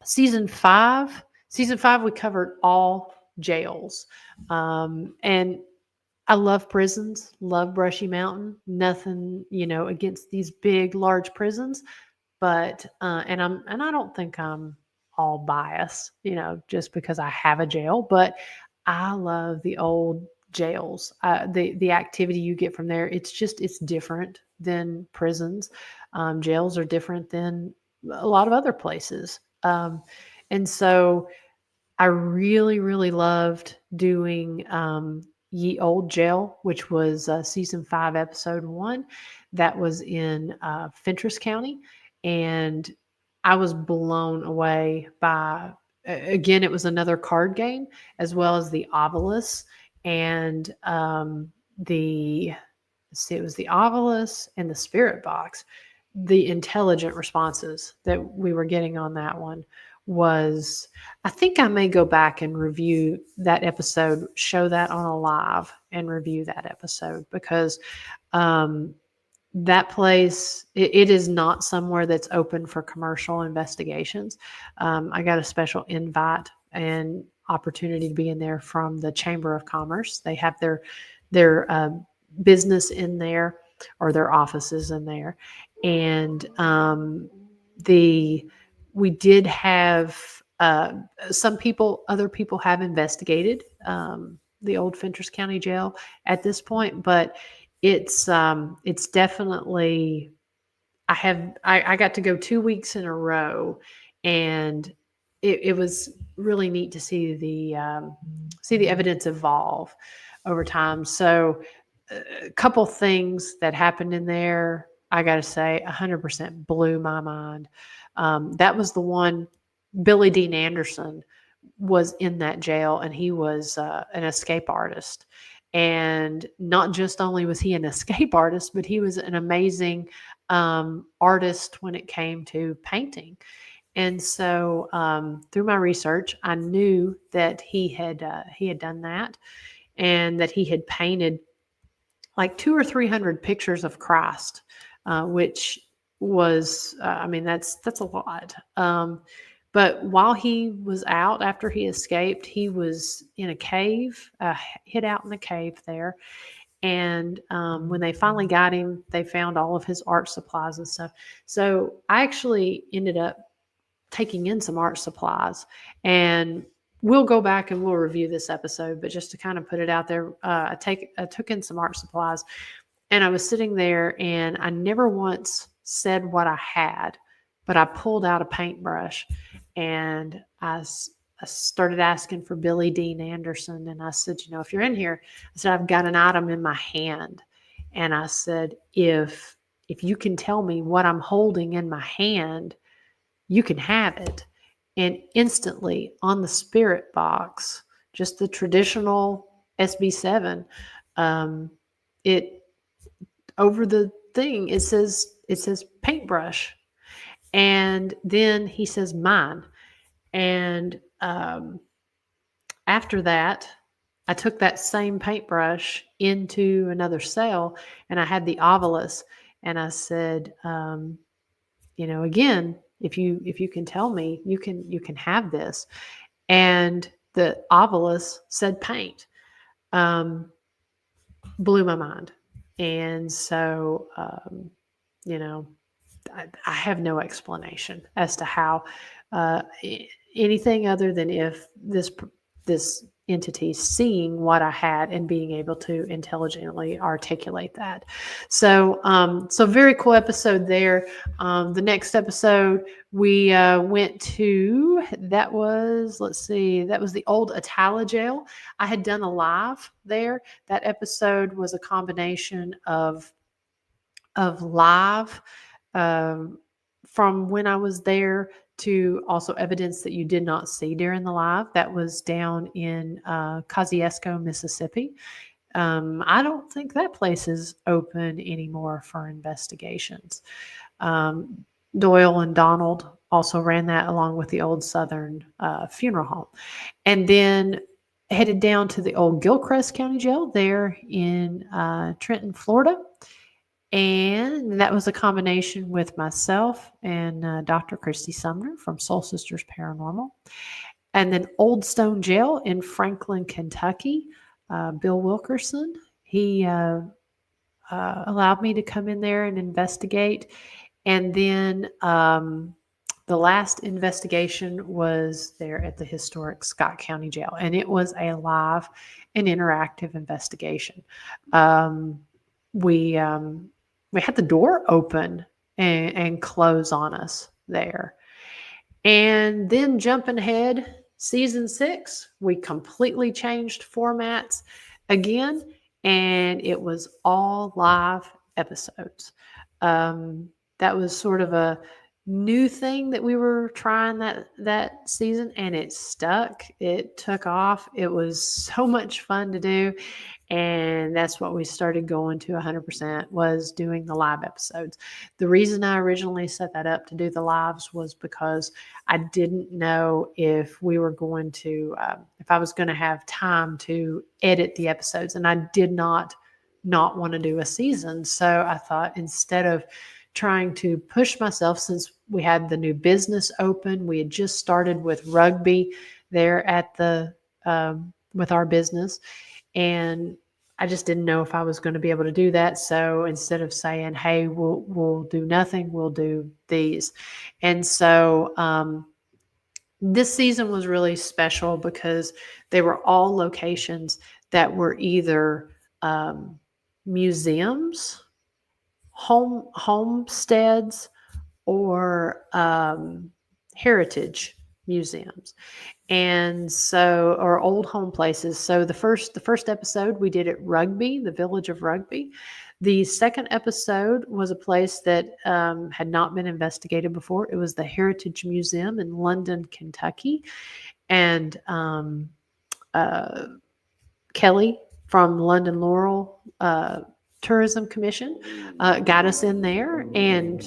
Season 5, we covered all jails. And I love prisons, love Brushy Mountain. Nothing, against these big, large prisons, but and I don't think I'm all biased, just because I have a jail. But I love the old jails. The activity you get from there, it's different than prisons. Jails are different than a lot of other places, and so I really, really loved doing Ye Old Jail, which was season 5, episode 1. That was in Fentress County. And I was blown away by, again, it was another card game, as well as the Obelisk and it was the Obelisk and the Spirit Box. The intelligent responses that we were getting on that one was, I think I may go back and review that episode, show that on a live and review that episode, because that place, it is not somewhere that's open for commercial investigations. I got a special invite and opportunity to be in there from the Chamber of Commerce. They have their business in there, or their offices in there. And we did have other people have investigated the old Fentress County Jail at this point, but it's definitely, I got to go 2 weeks in a row, and it was really neat to see the evidence evolve over time. So a couple things that happened in there, I got to say, 100% blew my mind. That was the one. Billy Dean Anderson was in that jail, and he was an escape artist. And not just only was he an escape artist, but he was an amazing artist when it came to painting. And so through my research, I knew that he had done that, and that he had painted like 200 or 300 pictures of Christ, which was, that's a lot. But while he was out, after he escaped, he was in a cave, hid out in the cave there. And when they finally got him, they found all of his art supplies and stuff. So I actually ended up taking in some art supplies, and we'll go back and we'll review this episode. But just to kind of put it out there, I took in some art supplies, and I was sitting there, and I never once said what I had, but I pulled out a paintbrush, and I started asking for Billy Dean Anderson. And I said, if you're in here, I said, I've got an item in my hand. And I said, if you can tell me what I'm holding in my hand, you can have it. And instantly on the spirit box, just the traditional SB7, it over the thing it says paintbrush, and then he says mine. And after that, I took that same paintbrush into another cell, and I had the ovilus, and I said, again, if you can tell me, you can have this. And the ovilus said paint. Um, Blew my mind. And so, you know, I have no explanation as to how anything other than if this entity seeing what I had and being able to intelligently articulate that. So very cool episode there. The next episode we went to, that was, let's see, that was the old Atala jail. I had done a live there. That episode was a combination of live from when I was there to also evidence that you did not see during the live. That was down in Kosciuszko, Mississippi. I don't think that place is open anymore for investigations. Doyle and Donald also ran that along with the old Southern funeral home. And then headed down to the old Gilchrist County Jail there in Trenton, Florida. And that was a combination with myself and Dr. Christy Sumner from Soul Sisters Paranormal. And then Old Stone Jail in Franklin, Kentucky. Bill Wilkerson, he allowed me to come in there and investigate. And then the last investigation was there at the historic Scott County Jail. And it was a live and interactive investigation. We had the door open and close on us there. And then jumping ahead, season 6, we completely changed formats again, and it was all live episodes. That was sort of a new thing that we were trying that season, and it stuck. It took off. It was so much fun to do. And that's what we started going to 100%, was doing the live episodes. The reason I originally set that up to do the lives was because I didn't know if we were going to, if I was going to have time to edit the episodes. And I did not want to do a season. So I thought, instead of trying to push myself, since we had the new business open, we had just started with rugby there at the, with our business. And I just didn't know if I was going to be able to do that. So instead of saying, hey, we'll do nothing, we'll do these. And so this season was really special because they were all locations that were either museums, homesteads, or heritage museums. And so, or old home places. So the first episode we did at Rugby, the village of Rugby. The second episode was a place that had not been investigated before. It was the Heritage Museum in London, Kentucky. And Kelly from London Laurel Tourism Commission got us in there, and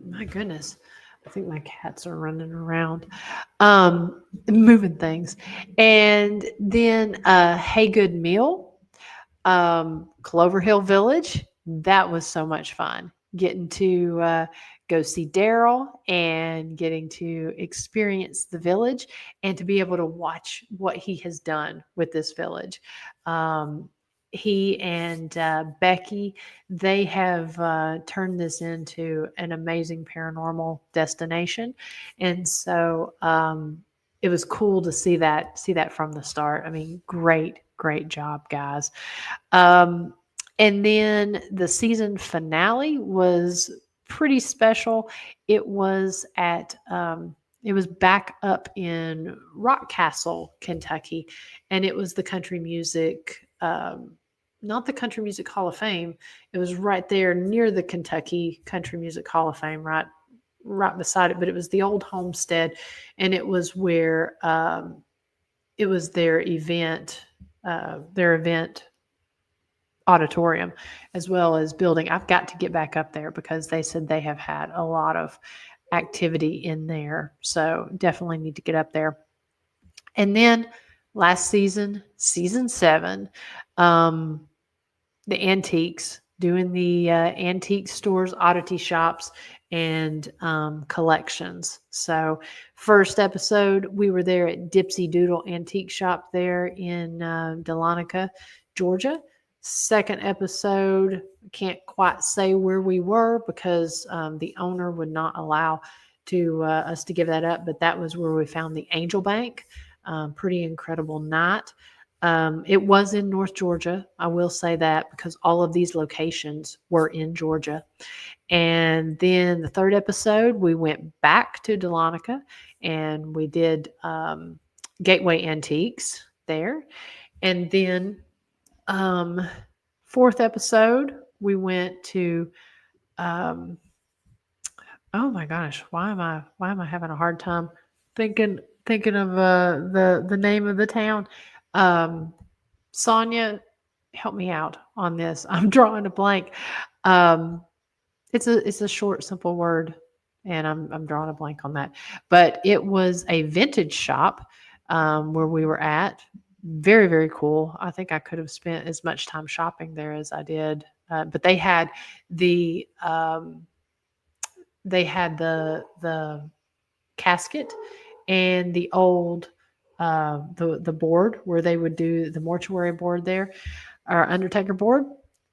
my goodness, I think my cats are running around, moving things. And then Hey Good Meal, Clover Hill Village. That was so much fun, getting to go see Daryl and getting to experience the village and to be able to watch what he has done with this village. He and Becky, they have turned this into an amazing paranormal destination. And so it was cool to see that from the start. I mean, great job, guys. And then the season finale was pretty special. It was it was back up in Rock Castle, Kentucky, and it was the country music not the Country Music Hall of Fame. It was right there near the Kentucky Country Music Hall of Fame, right beside it. But it was the old homestead, and it was where it was their event auditorium, as well as building. I've got to get back up there because they said they have had a lot of activity in there. So definitely need to get up there. And then last season, season 7, the antiques, doing the antique stores, oddity shops, and collections. So, first episode, we were there at Dipsy Doodle Antique Shop there in Dahlonega, Georgia. Second episode, can't quite say where we were because the owner would not allow us to give that up, but that was where we found the Angel Bank. Pretty incredible night. It was in North Georgia. I will say that because all of these locations were in Georgia. And then the third episode, we went back to Dahlonega and we did Gateway Antiques there. And then fourth episode, we went to oh my gosh, why am I having a hard time thinking of the name of the town? Sonia, help me out on this. I'm drawing a blank. It's a short, simple word, and I'm drawing a blank on that. But it was a vintage shop where we were at. Very, very cool. I think I could have spent as much time shopping there as I did. But they had the the casket and the old the board where they would do the mortuary board there, or undertaker board.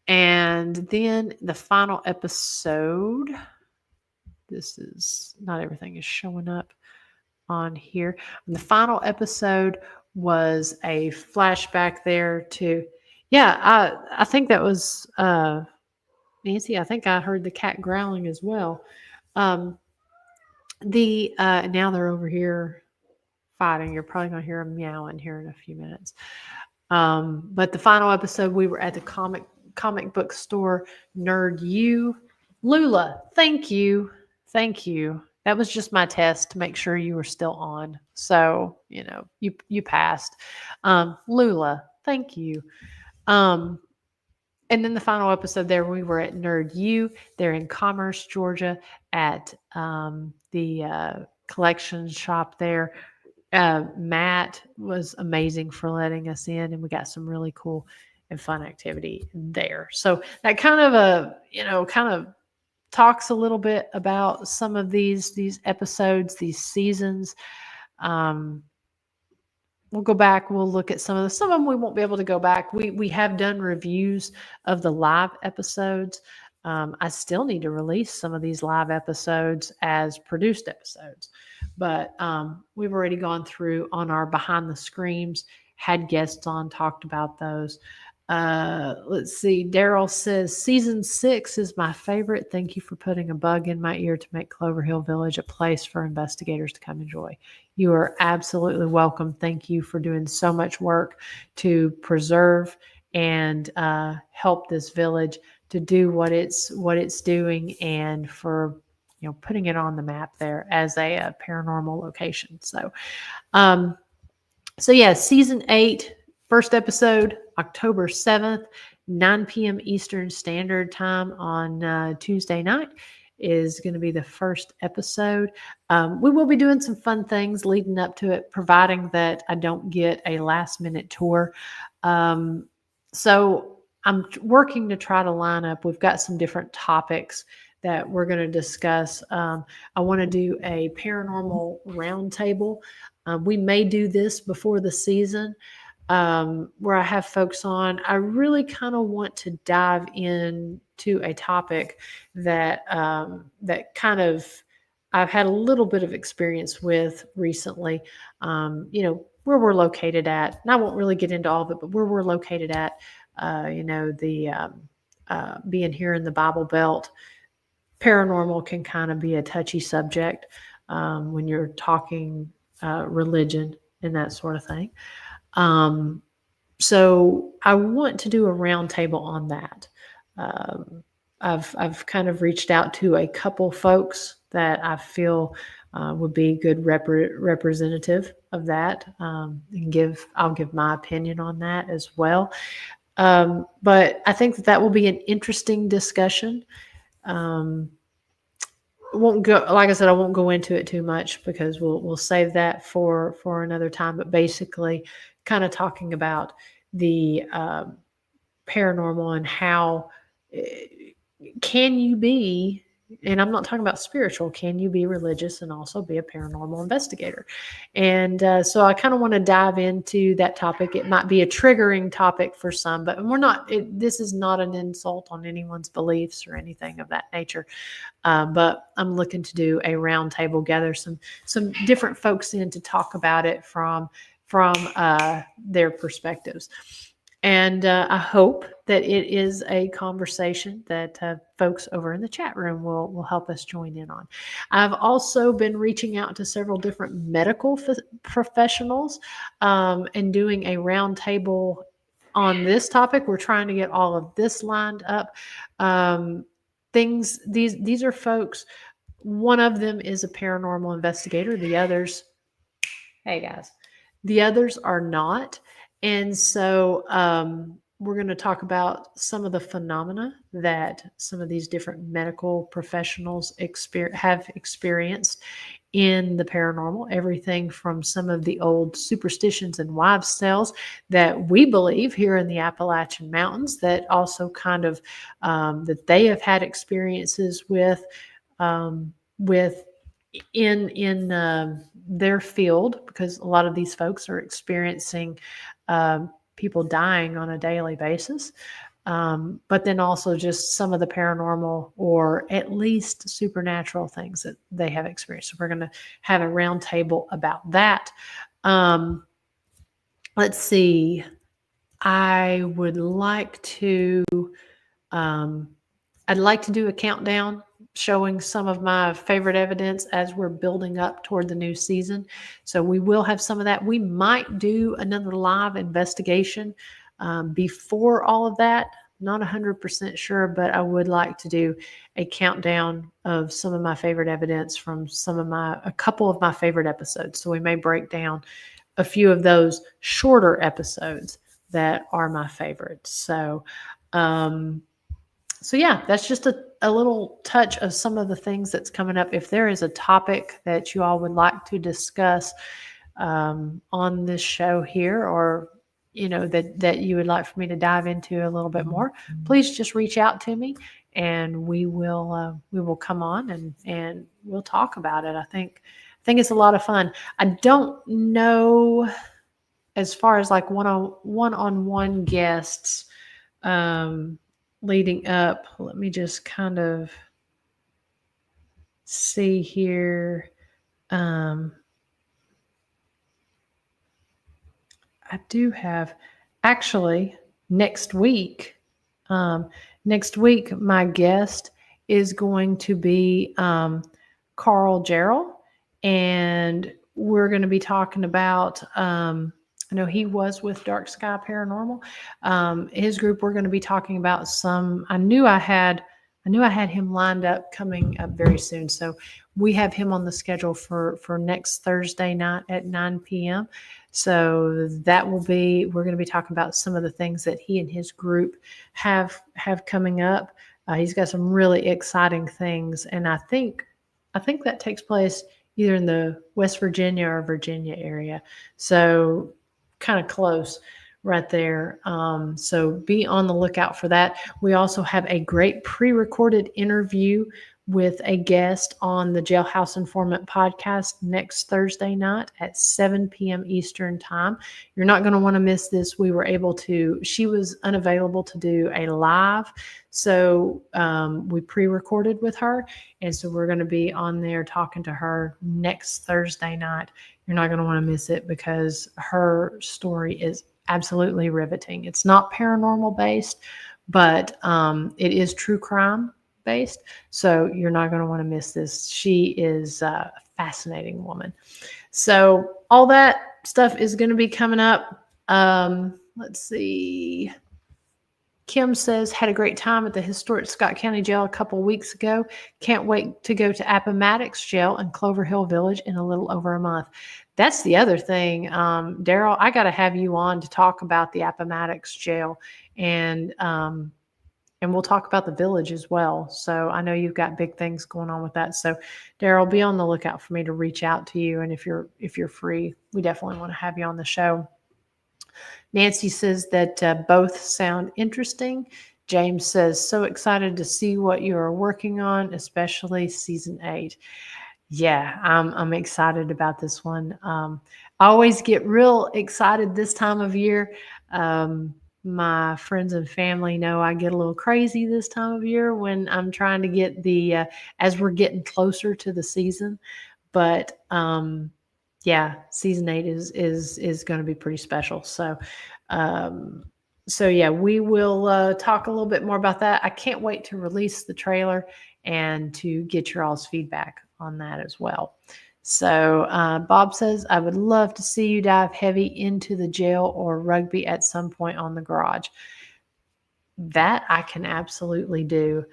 And then the final episode, this is not everything is showing up on here. And the final episode was a flashback there to, yeah, I think that was Nancy. I think I heard the cat growling as well. The now they're over here fighting. You're probably going to hear them meowing here in a few minutes. But the final episode, we were at the comic book store, Nerd U. Lula, thank you. That was just my test to make sure you were still on. So, you passed. Lula, thank you. And then the final episode there, we were at Nerd U. They're in Commerce, Georgia, at the collection shop there. Matt was amazing for letting us in, and we got some really cool and fun activity there. So that kind of talks a little bit about some of these episodes, these seasons. We'll go back. We'll look at some of them. We won't be able to go back. We have done reviews of the live episodes. I still need to release some of these live episodes as produced episodes, but we've already gone through on our behind the screens, had guests on, talked about those. Let's see. Daryl says season 6 is my favorite. Thank you for putting a bug in my ear to make Clover Hill Village a place for investigators to come enjoy. You are absolutely welcome. Thank you for doing so much work to preserve and help this village to do what it's doing, and for putting it on the map there as a paranormal location. So, yeah, season 8. First episode, October 7th, 9 p.m. Eastern Standard Time on Tuesday night is going to be the first episode. We will be doing some fun things leading up to it, providing that I don't get a last-minute tour. So I'm working to try to line up. We've got some different topics that we're going to discuss. I want to do a paranormal roundtable. We may do this before the season. Where I have folks on. I really kind of want to dive into a topic that kind of I've had a little bit of experience with recently. Where we're located at, and I won't really get into all of it, but where we're located at, being here in the Bible Belt, paranormal can kind of be a touchy subject when you're talking religion and that sort of thing. So I want to do a roundtable on that. I've kind of reached out to a couple folks that I feel would be good representative of that, and I'll give my opinion on that as well. But I think that will be an interesting discussion. Um, won't go like I said, I won't go into it too much because we'll save that for another time. But basically, kind of talking about the paranormal and how can you be, and I'm not talking about spiritual, can you be religious and also be a paranormal investigator? And so I kind of want to dive into that topic. It might be a triggering topic for some, but we're not, this is not an insult on anyone's beliefs or anything of that nature. But I'm looking to do a roundtable, gather some different folks in to talk about it from their perspectives. And I hope that it is a conversation that folks over in the chat room will help us join in on. I've also been reaching out to several different medical professionals and doing a roundtable on this topic. We're trying to get all of this lined up. These are folks. One of them is a paranormal investigator. The others, hey guys, the others are not. And so we're going to talk about some of the phenomena that some of these different medical professionals have experienced in the paranormal, everything from some of the old superstitions and wives' tales that we believe here in the Appalachian Mountains, that also kind of that they have had experiences with in their field, because a lot of these folks are experiencing people dying on a daily basis. But then also just some of the paranormal or at least supernatural things that they have experienced. So we're going to have a roundtable about that. Let's see. I would like to. I'd like to do a countdown showing some of my favorite evidence as we're building up toward the new season. So we will have some of that. We might do another live investigation before all of that. Not 100% sure, but I would like to do a countdown of some of my favorite evidence from a couple of my favorite episodes. So we may break down a few of those shorter episodes that are my favorites. So yeah, that's just a little touch of some of the things that's coming up. If there is a topic that you all would like to discuss on this show here, or that you would like for me to dive into a little bit more, please just reach out to me, and we will come on and we'll talk about it. I think it's a lot of fun. I don't know as far as like one-on-one guests. Leading up, let me just kind of see here. I do have actually next week. Next week, my guest is going to be Carl Jarrell, and we're going to be talking about. I know he was with Dark Sky Paranormal. His group, we're going to be talking about some. I knew I had him lined up coming up very soon. So we have him on the schedule for next Thursday night at 9 p.m. So that will be. We're going to be talking about some of the things that he and his group have coming up. He's got some really exciting things, and I think that takes place either in the West Virginia or Virginia area. So kind of close right there. So be on the lookout for that. We also have a great pre-recorded interview with a guest on the Jailhouse Informant podcast next Thursday night at 7 p.m. Eastern time. You're not going to want to miss this. She was unavailable to do a live, so we pre-recorded with her, and so we're going to be on there talking to her next Thursday night. You're not going to want to miss it because her story is absolutely riveting. It's not paranormal based, but it is true crime based. So you're not going to want to miss this. She is a fascinating woman. So all that stuff is going to be coming up. let's see. Kim says, had a great time at the historic Scott County Jail a couple weeks ago. Can't wait to go to Appomattox Jail in Clover Hill Village in a little over a month. That's the other thing. Daryl, I got to have you on to talk about the Appomattox Jail, and we'll talk about the village as well. So I know you've got big things going on with that. So Daryl, be on the lookout for me to reach out to you. And if you're free, we definitely want to have you on the show. Nancy says that both sound interesting. James says, so excited to see what you are working on, especially season 8. Yeah, I'm excited about this one. I always get real excited this time of year. My friends and family know I get a little crazy this time of year when I'm trying to get as we're getting closer to the season. But yeah, season 8 is going to be pretty special. So, yeah, we will talk a little bit more about that. I can't wait to release the trailer and to get your all's feedback on that as well. So Bob says, I would love to see you dive heavy into the jail or rugby at some point on the garage. That I can absolutely do.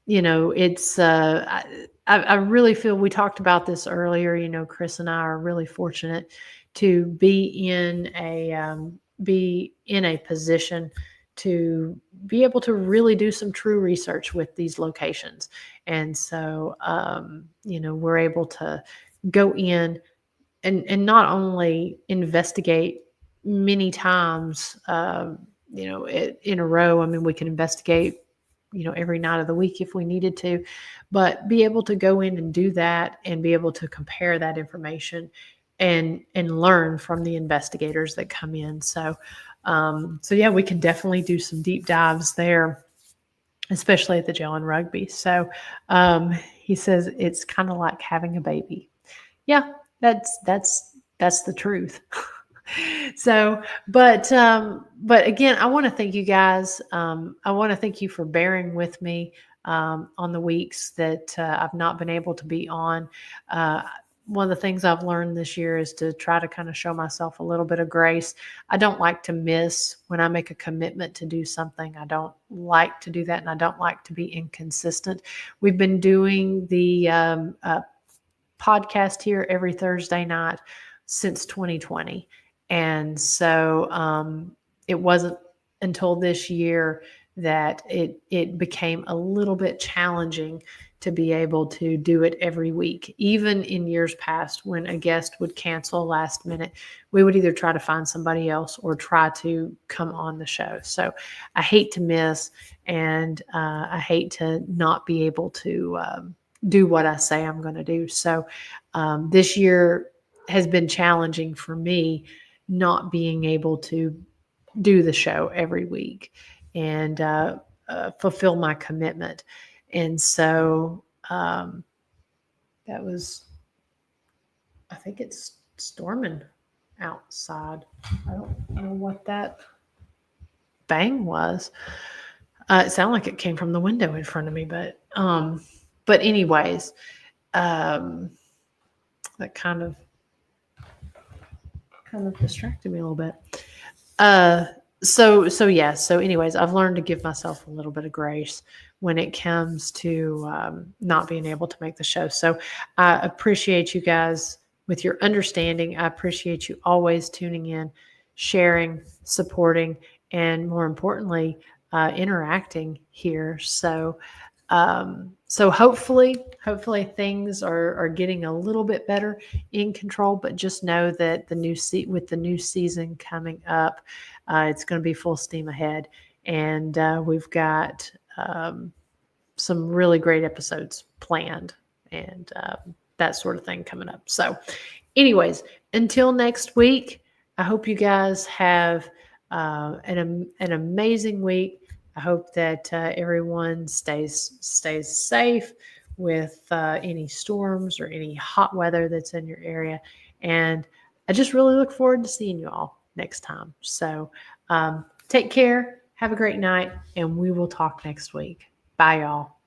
It's I really feel we talked about this earlier. Chris and I are really fortunate to be in a position to be able to really do some true research with these locations. And so, we're able to go in and not only investigate many times, in a row. I mean, we can investigate, every night of the week if we needed to, but be able to go in and do that and be able to compare that information and learn from the investigators that come in. So yeah, we can definitely do some deep dives there, especially at the jail and rugby. So he says it's kind of like having a baby. Yeah, that's the truth. So, but again, I want to thank you guys. I want to thank you for bearing with me on the weeks that I've not been able to be on. One of the things I've learned this year is to try to kind of show myself a little bit of grace. I don't like to miss when I make a commitment to do something. I don't like to do that, and I don't like to be inconsistent. We've been doing the podcast here every Thursday night since 2020. And so it wasn't until this year that it became a little bit challenging to be able to do it every week. Even in years past, when a guest would cancel last minute, we would either try to find somebody else or try to come on the show. So I hate to miss, and I hate to not be able to do what I say I'm going to do. So this year has been challenging for me, not being able to do the show every week and fulfill my commitment. And so that was, I think it's storming outside. I don't know what that bang was. It sounded like it came from the window in front of me, but anyways, that kind of distracted me a little bit. So anyways, I've learned to give myself a little bit of grace when it comes to not being able to make the show. So I appreciate you guys with your understanding. I appreciate you always tuning in, sharing, supporting, and more importantly, interacting here. So hopefully things are getting a little bit better in control, but just know that with the new season coming up, it's going to be full steam ahead. And we've got some really great episodes planned and that sort of thing coming up. So anyways, until next week, I hope you guys have an amazing week. I hope that everyone stays safe with any storms or any hot weather that's in your area. And I just really look forward to seeing you all next time. So take care, have a great night, and we will talk next week. Bye, y'all.